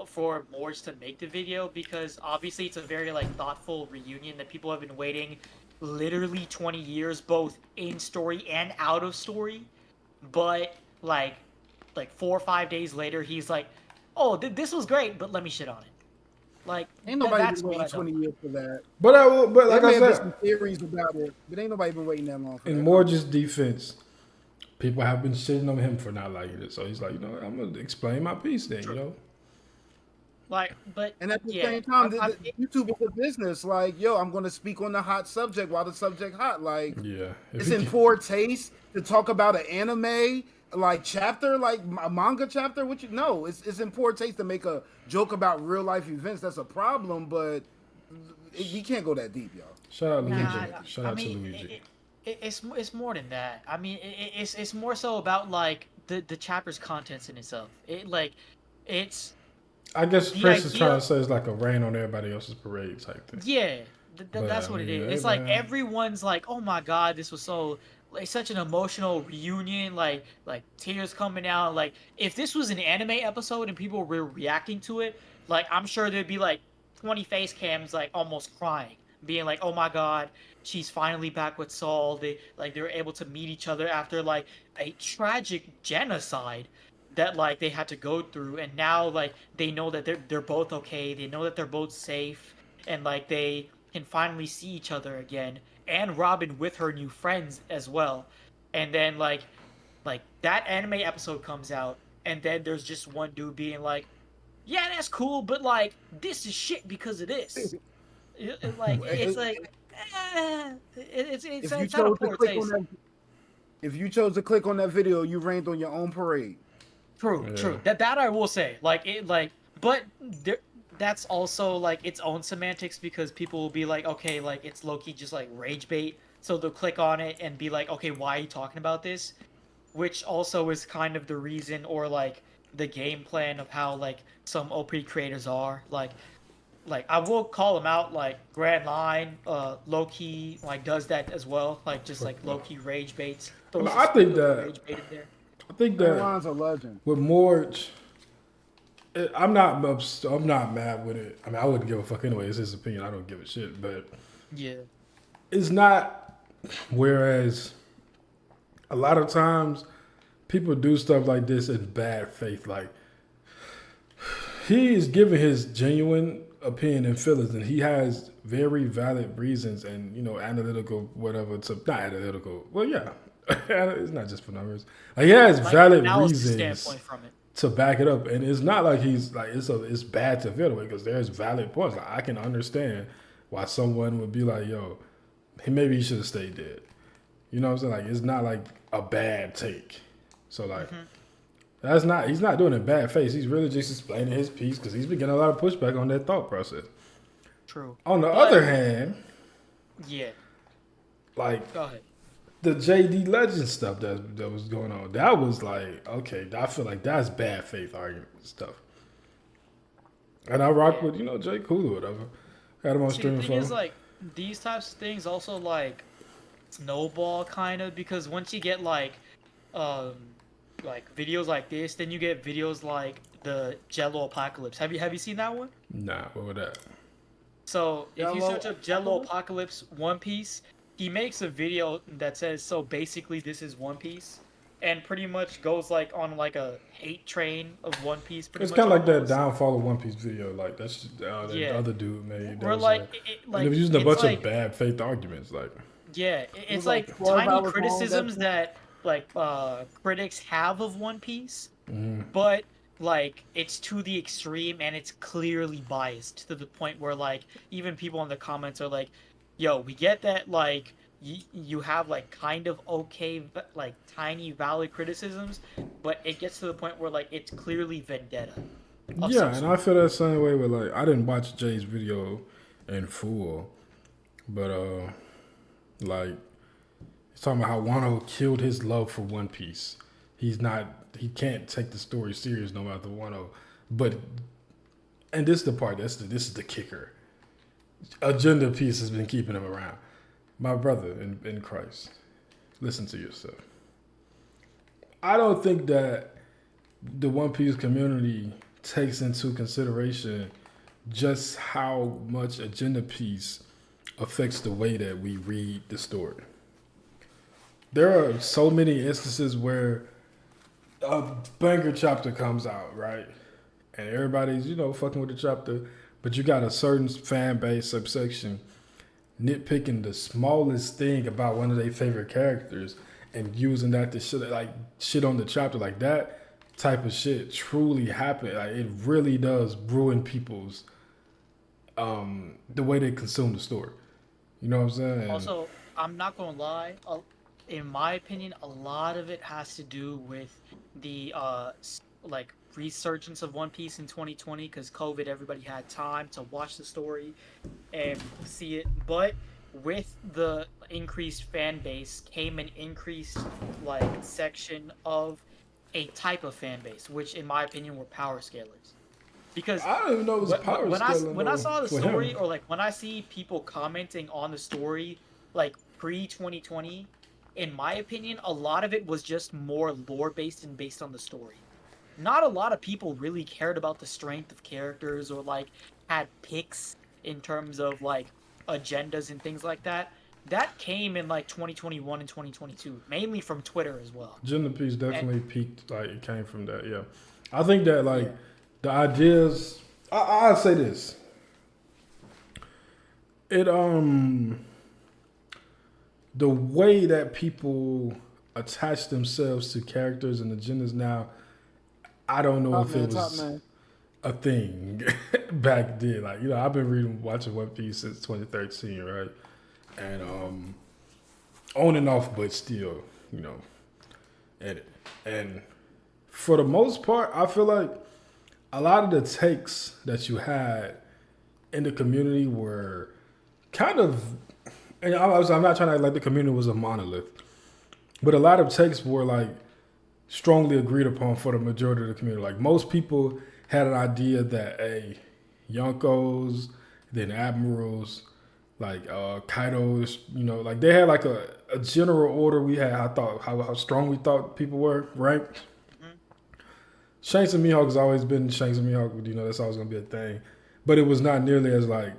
C: for Morge to make the video, because obviously it's a very, like, thoughtful reunion that people have been waiting literally 20 years, both in story and out of story. But like 4 or 5 days later, he's like, "Oh, this was great, but let me shit on it." Like
A: Ain't nobody
C: that's
A: been
C: what
A: waiting
C: I don't
A: 20
C: like.
A: years for that.
B: But
A: There
B: like
A: may
B: I
A: have been
B: said,
A: some theories about it, but ain't nobody been waiting that long for
B: in
A: that.
B: more just defense, people have been shitting on him for not liking it. So he's like, you know, I'm gonna explain my piece then, you know.
C: Like, but
A: And at the
C: yeah,
A: same time,
C: I'm
A: YouTube is a business. Like, yo, I'm going to speak on the hot subject while the subject hot. Like,
B: Yeah, if
A: it's
B: he
A: in
B: can,
A: poor taste to talk about an anime like chapter, like a manga chapter. Which no, it's in poor taste to make a joke about real life events. That's a problem, but we can't go that deep, y'all.
B: shout out
A: We can't
B: Luigi.
A: go
C: Nah,
A: that deep.
B: Shout
C: I
B: out to
C: mean,
B: Luigi.
C: it's more than that. I mean, it's more so about like the chapter's contents in itself. It like it's
B: I guess
C: the
B: Prince is trying
C: idea.
B: to say it's like a rain on everybody else's parade type thing.
C: Yeah,
B: But I
C: that's what it
B: mean,
C: is.
B: hey
C: It's like
B: man,
C: everyone's like, oh my god, this was so like such an emotional reunion. Like tears coming out. Like if this was an anime episode and people were reacting to it, like I'm sure there'd be like 20 face cams like almost crying, being like, oh my god, she's finally back with Saul. They were able to meet each other after like a tragic genocide that like they had to go through, and now like they know that they're both okay. They know that they're both safe, and like they can finally see each other again, and Robin with her new friends as well. And then like that anime episode comes out, and then there's just one dude being like, yeah, that's cool, but like this is shit because of this. Like it's like
A: If you
C: it's not a
A: chose to
C: poor
A: click on
C: taste.
A: that, if you chose to click on that video, you rained on your own parade.
C: True,
B: yeah.
C: true. That I will say. Like it like but there that's also like its own semantics because people will be like, okay, like it's low key just like rage bait. So they'll click on it and be like, okay, why are you talking about this? Which also is kind of the reason or like the game plan of how like some OP creators are. Like I will call them out, like Grand Line, low key like does that as well. Like just like low key rage baits.
B: I, mean,
C: Throws a
B: I think
C: scoop of
B: that
C: rage bait in there.
B: I think
A: Grand
B: that
A: Line's a legend.
B: with Morge, I'm not mad with it. I mean, I wouldn't give a fuck anyway. It's his opinion. I don't give a shit. But
C: Yeah.
B: it's not. Whereas a lot of times people do stuff like this in bad faith. Like he is giving his genuine opinion and feelings, and he has very valid reasons and analytical whatever to not analytical. Well, yeah, it's not just for numbers. Like he has
C: Like
B: valid
C: analysis
B: reasons
C: standpoint from it.
B: to back it up, and it's not like he's like it's bad to feel away because there's valid points. Like I can understand why someone would be like, "Yo, maybe he should have stayed dead." You know what I'm saying? Like it's not like a bad take. So like that's not he's not doing it in bad face. He's really just explaining his piece because he's been getting a lot of pushback on that thought process.
C: True.
B: On the
C: But-
B: other hand,
C: Yeah.
B: like
C: Go ahead.
B: the JD Legend stuff that was going on, that was like, okay, I feel like that's bad faith argument stuff. And I rock with, J. Cool or whatever. Had him on
C: See, the
B: streaming
C: thing
B: phone.
C: is, like, these types of things also, like, snowball, kind of, because once you get, like, videos like this, then you get videos like the Jello Apocalypse. Have you seen that one?
B: Nah, what was that?
C: So, if you
A: Jello
C: search up Jello Apocalypse One Piece, he makes a video that says, so basically this is One Piece, and pretty much goes, like, on, like, a hate train of One Piece, pretty
B: It's
C: much.
B: kind of like that
C: almost.
B: downfall of One Piece video. Like, that's that
C: Yeah.
B: other dude made. That
C: Or,
B: was
C: like,
B: and they was using a
C: it's
B: bunch
C: like-
B: of bad faith arguments. Like,
C: Yeah,
A: was
C: it's
A: like
C: like
A: 12
C: tiny
A: hours long,
C: criticisms
A: that-
C: that like critics have of One Piece,
B: mm-hmm.
C: but like it's to the extreme and it's clearly biased to the point where like even people in the comments are like, "Yo, we get that like you have like kind of okay like tiny valid criticisms, but it gets to the point where like it's clearly vendetta." of
B: yeah,
C: some
B: and
C: sort.
B: I feel that same way with like I didn't watch Jay's video in full, but like he's talking about how Wano killed his love for One Piece. He can't take the story serious no matter Wano. But and this is the part this is the kicker. Agenda piece has been keeping him around. My brother in Christ, listen to yourself. I don't think that the One Piece community takes into consideration just how much agenda piece affects the way that we read the story. There are so many instances where a banger chapter comes out, right? And everybody's, fucking with the chapter. but you got a certain fan base subsection nitpicking the smallest thing about one of their favorite characters and using that to shit on the chapter. Like that type of shit truly happen. Like it really does ruin people's the way they consume the story. You know what I'm saying?
C: Also, I'm not gonna lie. In my opinion, a lot of it has to do with the like resurgence of One Piece in 2020 because COVID. Everybody had time to watch the story and see it, but with the increased fan base came an increased like section of a type of fan base, which in my opinion were power scalers. Because
B: I don't even know it was power scaling.
C: when I saw the
B: for
C: story,
B: him.
C: or like when I see people commenting on the story, like pre 2020, in my opinion, a lot of it was just more lore based and based on the story. Not a lot of people really cared about the strength of characters or like had picks in terms of like agendas and things like that. That came in like 2021 and 2022, mainly from Twitter as well.
B: Gender piece definitely peaked. Like it came from that. Yeah, I think that like
C: Yeah.
B: the ideas. I'd say this. It the way that people attach themselves to characters and agendas now, I don't know if it was a thing back then. Like, you know, I've been watching One Piece since 2013, right? And on and off, but still, you know, edit. And for the most part, I feel like a lot of the takes that you had in the community were kind of, and I'm not trying to act like the community was a monolith, but a lot of takes were like strongly agreed upon for the majority of the community. Like most people had an idea that Yonkos, then admirals, like Kaidos, you know, like they had like a general order. We had, I thought, how strong we thought people were ranked. Shanks and Mihawk has always been Shanks and Mihawk. You know, that's always gonna be a thing, but it was not nearly as like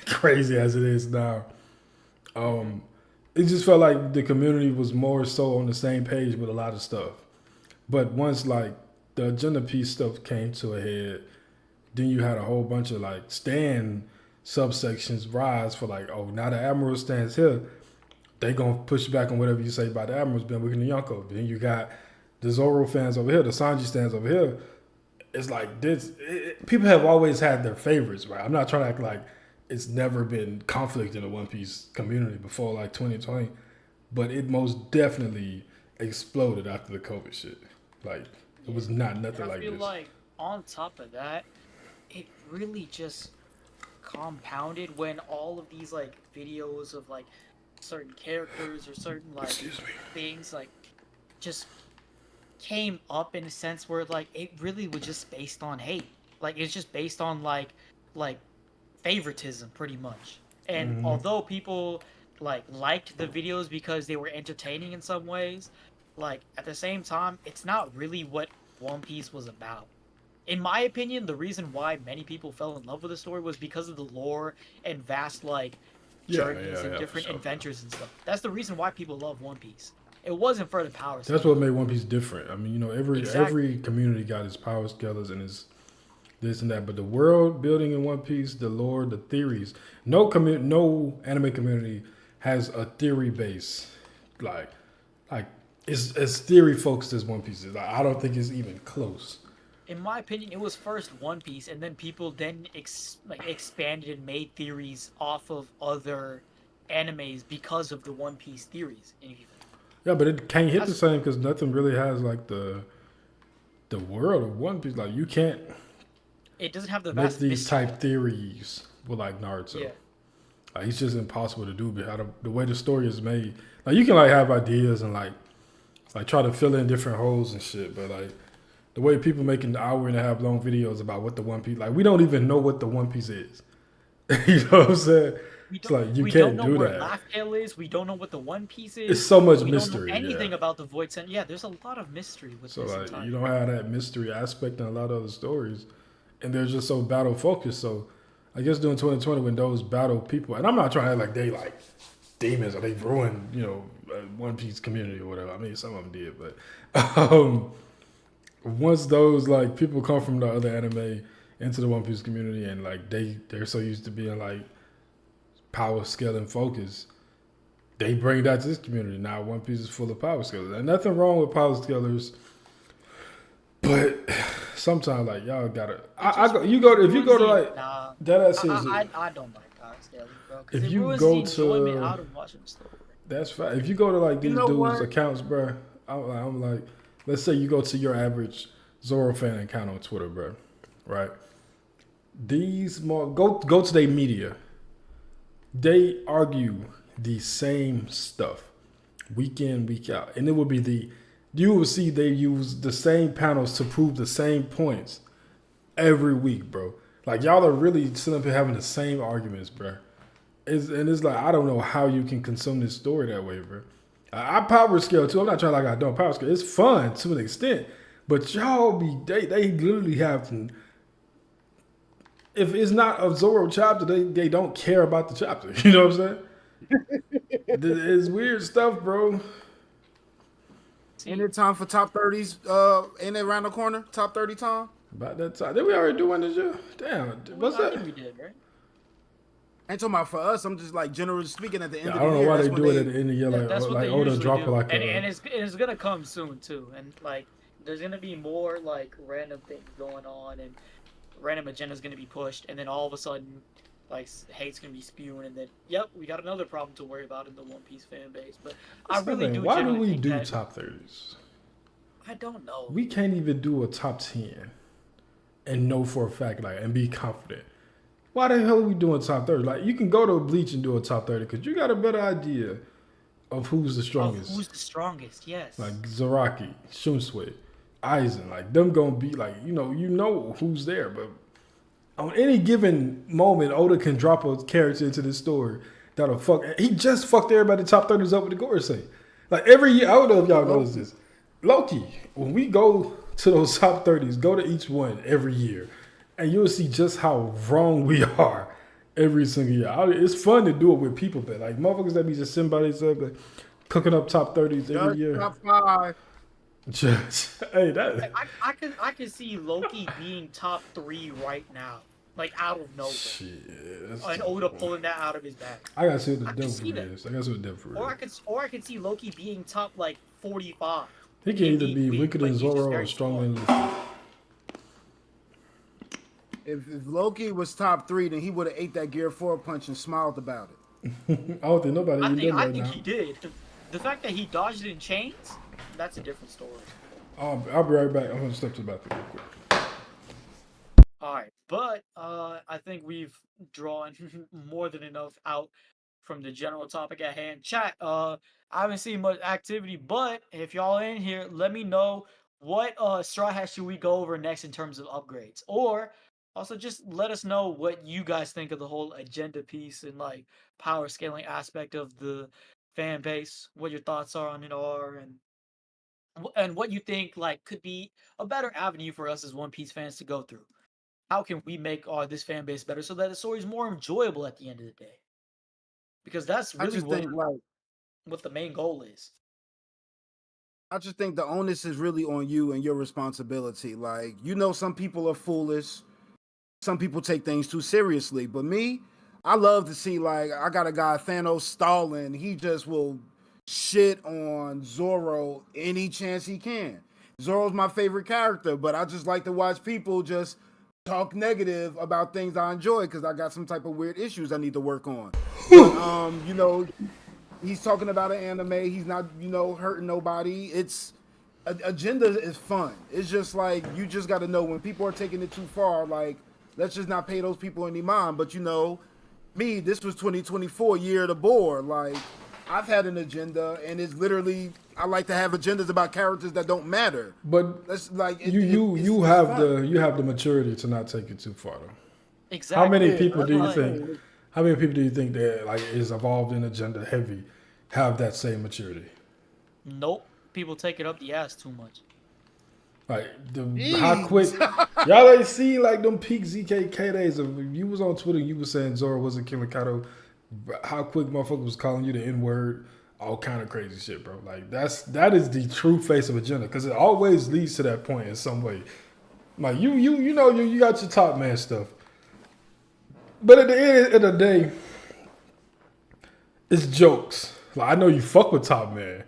B: crazy as it is now. It just felt like the community was more so on the same page with a lot of stuff. But once like the agenda piece stuff came to a head, then you had a whole bunch of like stand subsections rise for like, oh, now the Admiral stands here. They gonna push back on whatever you say about the Admirals being weak in the Yonko. Then you got the Zoro fans over here, the Sanji stands over here. It's like this. People have always had their favorites, right? I'm not trying to act like it's never been conflict in the One Piece community before like 2020, but it most definitely exploded after the COVID shit. Like it was not nothing like this.
C: I feel like on top of that, it really just compounded when all of these like videos of like certain characters or certain like things like just came up in a sense where like it really was just based on hate. Like it's just based on like favoritism pretty much. And although people like liked the videos because they were entertaining in some ways, like at the same time it's not really what One Piece was about. In my opinion, the reason why many people fell in love with the story was because of the lore and vast like journeys and different adventures and stuff. That's the reason why people love One Piece. It wasn't for the power scale.
B: That's what made One Piece different. I mean, you know, every community got its power scalers and its this and that, but the world building in One Piece, the lore, the theories. No anime community has a theory base like it's as theory focused as One Piece is. Like, I don't think it's even close.
C: In my opinion, it was first One Piece, and then people then expanded and made theories off of other animes because of the One Piece theories.
B: Yeah, but it can't hit the same because nothing really has like the world of One Piece. Like you can't.
C: It doesn't have the
B: make
C: vast
B: these
C: mystery.
B: type theories with like Naruto.
C: Yeah.
B: Like it's just impossible to do. But the way the story is made, like you can like have ideas and like try to fill in different holes and shit. But like the way people making the hour and a half long videos about what the One Piece, like we don't even know what the One Piece is. You know what I'm saying? It's like you can't do that. We don't know where
C: Laugh Tale is. We don't know what the One Piece is.
B: It's so much
C: we
B: mystery.
C: Don't know anything about the Void Center. Yeah, there's a lot of mystery with
B: so
C: this.
B: So like
C: entire
B: you don't have that mystery aspect in a lot of other stories, and they're just so battle focused. So I guess during 2020 when those battle people, and I'm not trying to act like they like demons or they ruined One Piece community or whatever. I mean some of them did, but once those like people come from the other anime into the One Piece community, and like they're so used to being like power scaling focus. They bring that to this community. Now One Piece is full of power scalers. And nothing wrong with power scalers, but sometimes like y'all gotta. If you go to like that
C: I don't like power scaling, bro. Because
B: if
C: it
B: you
C: ruins
B: go
C: the enjoyment
B: to
C: out of watching the story.
B: that's fine. If you go to like these dudes'
A: what?
B: accounts, bro, I'm like, let's say you go to your average Zoro fan account on Twitter, bro, right? These go to their media. They argue the same stuff week in, week out. And it would be you will see they use the same panels to prove the same points every week, bro. Like, y'all are really sitting up here having the same arguments, bro. It's like, I don't know how you can consume this story that way, bro. I power scale, too. I'm not trying like I don't power scale. It's fun to an extent. But y'all they literally have to, if it's not a Zoro chapter, they don't care about the chapter. You know what I'm saying? It's weird stuff, bro.
A: Ain't it time for top 30s? Ain't it around the corner? Top 30 time?
B: About that time. Did we already do one this year? Damn. What's
C: I
B: that?
C: think we did, right?
A: I ain't talking about for us. I'm just like generally speaking at the end
B: Yeah,
A: of
B: I
A: the
B: don't know
A: year.
B: why
A: That's
B: they
A: when
B: do it at the end of the year. Like,
C: That's what they
B: they'll
C: usually
B: drop
C: do.
B: like
C: and it's gonna come soon too. And like, there's gonna be more like random things going on, and random agenda's gonna be pushed, and then all of a sudden, like, hate's gonna be spewing, and then yep, we got another problem to worry about in the One Piece fan base. But I really do.
B: Why do
C: genuinely
B: we
C: think
B: do
C: that,
B: top 30s?
C: I don't know.
B: We can't even do a top 10 and know for a fact, like, and be confident. Why the hell are we doing top 30? Like, you can go to Bleach and do a top 30 because you got a better idea of who's the strongest.
C: Who's the strongest? Yes.
B: Like Zaraki, Shunsui, Aizen, like them gonna be like, you know who's there, but on any given moment, Oda can drop a character into this story that'll fuck. He just fucked everybody top 30s up with the Gorosei. Like every year, I don't know if y'all notice this. Loki, when we go to those top 30s, go to each one every year, and you'll see just how wrong we are every single year. It's fun to do it with people, but like motherfuckers that be just sitting by themselves, like, cooking up top 30s every year.
A: Top 5.
B: Just hey, that
C: I can see Loki being top 3 right now, like out of nowhere.
B: shit.
C: And Oda pulling that out of his bag.
B: I gotta see what the
C: I can
B: devil
C: see that.
B: is. I gotta see what the devil is.
C: Or I could see Loki being top like 45.
B: He can either be
C: Indeed,
B: weaker
C: but
B: than
C: he's just
B: Zoro or
C: very
B: stronger than
C: strong.
B: Luffy.
A: If Loki was top 3, then he would have ate that Gear 4 punch and smiled about it.
B: I don't think nobody even did
C: I
B: right
C: think
B: now.
C: he did. The fact that he dodged it in chains, that's a different story.
B: I'll be right back. I'm gonna step to the bathroom real quick.
C: Alright, but I think we've drawn more than enough out from the general topic at hand. Chat, I haven't seen much activity, but if y'all in here, let me know what Straw Hat should we go over next in terms of upgrades. Or also just let us know what you guys think of the whole agenda piece and like power scaling aspect of the fan base, what your thoughts are on it are, and what you think like could be a better avenue for us as One Piece fans to go through. How can we make this fan base better so that the story is more enjoyable at the end of the day? Because that's
A: I
C: really
A: just think like
C: what the main goal is.
A: I just think the onus is really on you and your responsibility. Like, some people are foolish. Some people take things too seriously. But me, I love to see, like, I got a guy, Thanos Stalin. He just will shit on Zoro any chance he can. Zoro's my favorite character, but I just like to watch people just talk negative about things I enjoy because I got some type of weird issues I need to work on. But, he's talking about an anime. He's not, hurting nobody. It's agenda is fun. It's just like you just got to know when people are taking it too far. Like, let's just not pay those people any mind. But me, this was 2024 year of the boar. Like, I've had an agenda, and it's literally I like to have agendas about characters that don't matter.
B: But
A: that's like
B: you have the maturity to not take it too far though.
C: Exactly.
B: How many people do you think? How many people do you think that like is involved in agenda heavy have that same maturity?
C: Nope. People take it up the ass too much.
B: Like how quick y'all ain't see like them peak ZKK days of you was on Twitter, you was saying Zoro wasn't killing Kato. How quick motherfucker was calling you the N-word, all kind of crazy shit, bro. Like that is the true face of agenda because it always leads to that point in some way. Like you know you got your top man stuff. But at the end of the day, it's jokes. Like I know you fuck with Top Man.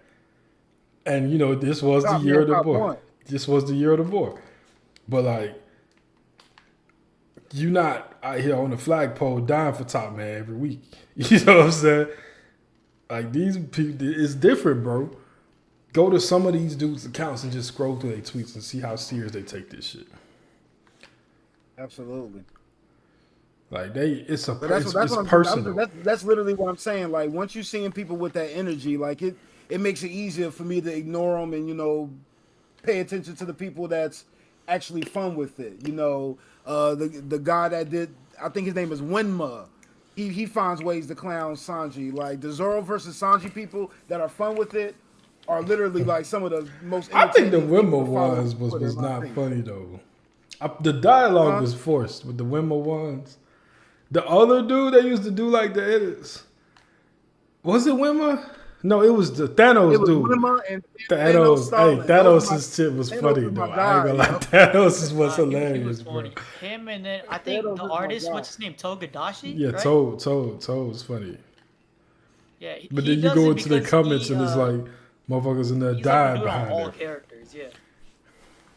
B: And you know, this was the
A: Top
B: year
A: man,
B: of the
A: top
B: boy.
A: one.
B: This was the year of the boy. But like you not out here on the flagpole dying for Top Man every week. You know what I'm saying? Like these people, it's different, bro. Go to some of these dudes' accounts and just scroll through their tweets and see how serious they take this shit.
A: Absolutely.
B: Like it's
A: But that's
B: it's
A: what
B: personal.
A: that's literally what I'm saying. Like once you're seeing people with that energy, like it makes it easier for me to ignore them and pay attention to the people that's actually fun with it. The guy that did, I think his name is Winma. He finds ways to clown Sanji. Like the Zoro versus Sanji people that are fun with it are literally like some of the most.
B: I think the
A: entertaining people
B: Wimmo
A: to follow
B: ones
A: on Twitter,
B: was
A: in my
B: not
A: opinion.
B: funny though. The dialogue
A: Huh?
B: was forced with the Wimmo ones. The other dude that used to do like the edits, was it Wimmer? No, it was the Thanos
A: It was
B: dude.
A: Winma and Thanos
B: Thanos, hey,
A: Stalin. Those are
B: Thanos' shit was
A: Thanos
B: funny
A: is my
B: though. I ain't
A: guy,
B: gonna lie,
A: yo.
B: Thanos is what's
C: He
B: hilarious,
C: was
B: bro.
C: funny. Him and then I think
A: Thanos
C: the
A: is my
C: artist,
A: guy.
C: what's his name, Togedashi?
B: Yeah,
C: right?
B: Toad was funny.
C: Yeah,
B: But
C: he
B: then you
C: does
B: go
C: it
B: into the
C: because
B: comments and it's like motherfuckers in there
C: he's able to
B: dying
C: do it on
B: behind
C: all
B: it.
C: characters. Yeah,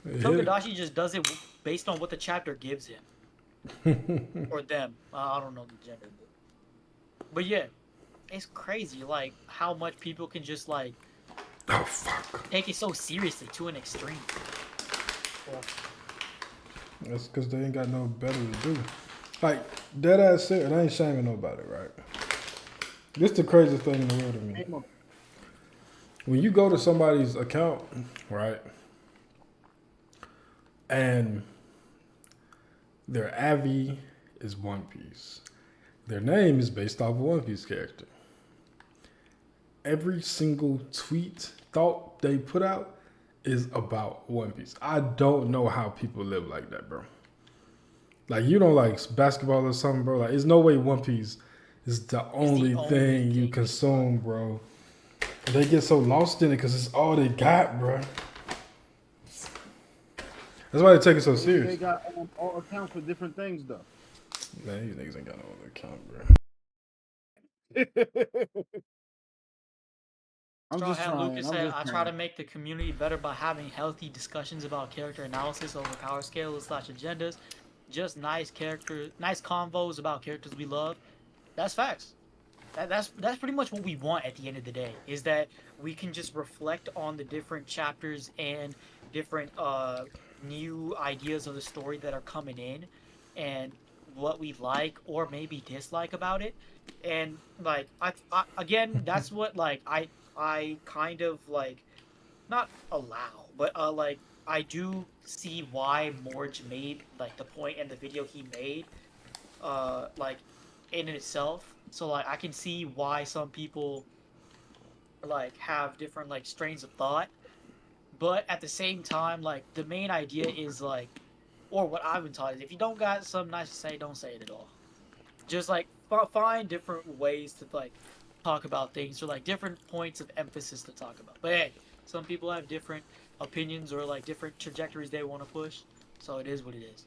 B: Yeah.
C: Togedashi just does it based on what the chapter gives him or them. I don't know the gender, but yeah, it's crazy like how much people can just like
B: Oh fuck.
C: take it so seriously to an extreme.
B: That's because they ain't got no better to do. Like, dead ass serious, I ain't shaming nobody, right? This the craziest thing in the world to me. When you go to somebody's account, right, and their Avi is One Piece, their name is based off a One Piece character. Every single tweet, thought they put out is about One Piece. I don't know how people live like that, bro. Like, you don't like basketball or something, bro. Like, there's no way One Piece is the only thing you consume, bro. They get so lost in it because it's all they got, bro. That's why they take it so serious.
A: They got all accounts for different things, though.
B: Man, these niggas ain't got no other account, bro.
A: I'm
C: Straw
A: just
C: Hat
A: trying.
C: Lucas
A: I'm
C: said,
A: just
C: I try
A: trying.
C: to make the community better by having healthy discussions about character analysis over power scales / agendas. Just nice convos about characters we love. That's facts. That's pretty much what we want at the end of the day, is that we can just reflect on the different chapters and different new ideas of the story that are coming in and what we like or maybe dislike about it. And like I again, that's what like I kind of like not allow, but like I do see why Morge made like the point in the video he made like in itself. So like I can see why some people like have different like strains of thought, but at the same time like the main idea is like, or what I've been taught is, if you don't got something nice to say, don't say it at all. Just like find different ways to like talk about things, or like different points of emphasis to talk about. But hey, some people have different opinions or like different trajectories they want to push, so it is what it is.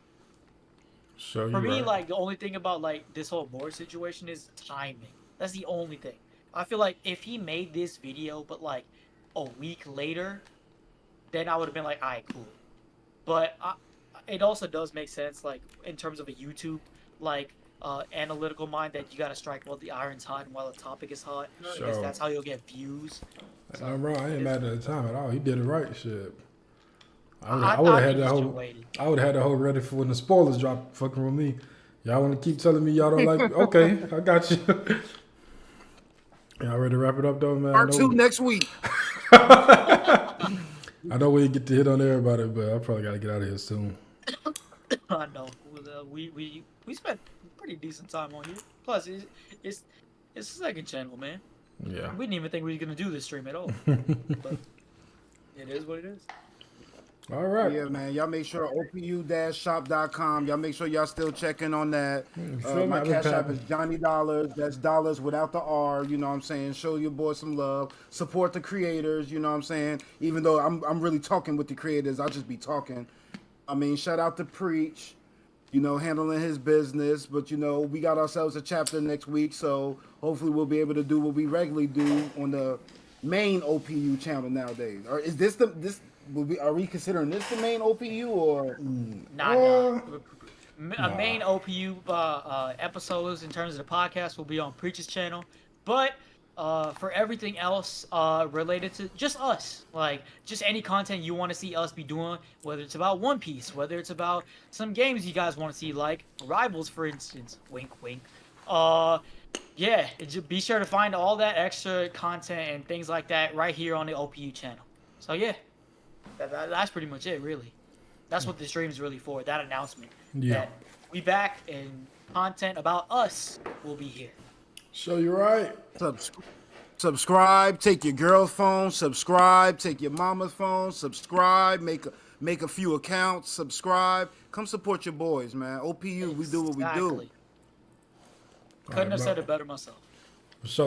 B: So
C: For
B: you
C: me,
B: right.
C: like the only thing about like this whole board situation is timing. That's the only thing. I feel like if he made this video but like a week later, then I would have been like, alright, cool. But it also does make sense, like in terms of a YouTube like analytical mind, that you gotta strike while the iron's hot and while the topic is hot, because
B: So-
C: that's how you'll get views. So,
B: No, bro, I ain't mad at the time at all. He did it right, shit. I
C: I
B: would have
C: think
B: had
C: he
B: that
C: should
B: whole.
C: waited.
B: I would have had that whole ready for when the spoilers drop. Fucking with me. Y'all want to keep telling me y'all don't like? Okay, I got you. Y'all ready to wrap it up though, man?
A: Part 2 next week.
B: I know we get to hit on everybody, but I probably got to get out of here soon.
C: I know. We spent pretty decent time on here. Plus, it's a second channel, man.
B: Yeah.
C: We didn't even think we were gonna do this stream at all. But it is what it is.
B: All right.
A: Yeah, man. Y'all make sure opu-shop.com. Y'all make sure y'all still checking on that.
B: feel
A: My
B: me?
A: cash app
B: I've
A: is Johnny Dollars. That's dollars without the R. You know what I'm saying? Show your boy some love. Support the creators. You know what I'm saying? Even though I'm really talking with the creators, I'll just be talking. I mean, shout out to Preach, you know, handling his business. But you know, we got ourselves a chapter next week, so hopefully we'll be able to do what we regularly do on the main OPU channel nowadays. Or is this the this? Are we considering this the main OPU or?
C: Nah. Main OPU episodes in terms of the podcast will be on Preacher's channel, but for everything else related to just us, like just any content you want to see us be doing, whether it's about One Piece, whether it's about some games you guys want to see, like Rivals, for instance, wink, wink. Yeah, be sure to find all that extra content and things like that right here on the OPU channel. So yeah, that's pretty much it, really. That's what the stream is really for, that announcement.
B: Yeah.
C: That we back and content about us will be here.
B: So you're right.
A: Subscribe, take your girl's phone, subscribe, take your mama's phone, subscribe, make a few accounts, subscribe. Come support your boys, man. OPU, we do what we do.
C: Couldn't have said it better myself.
B: So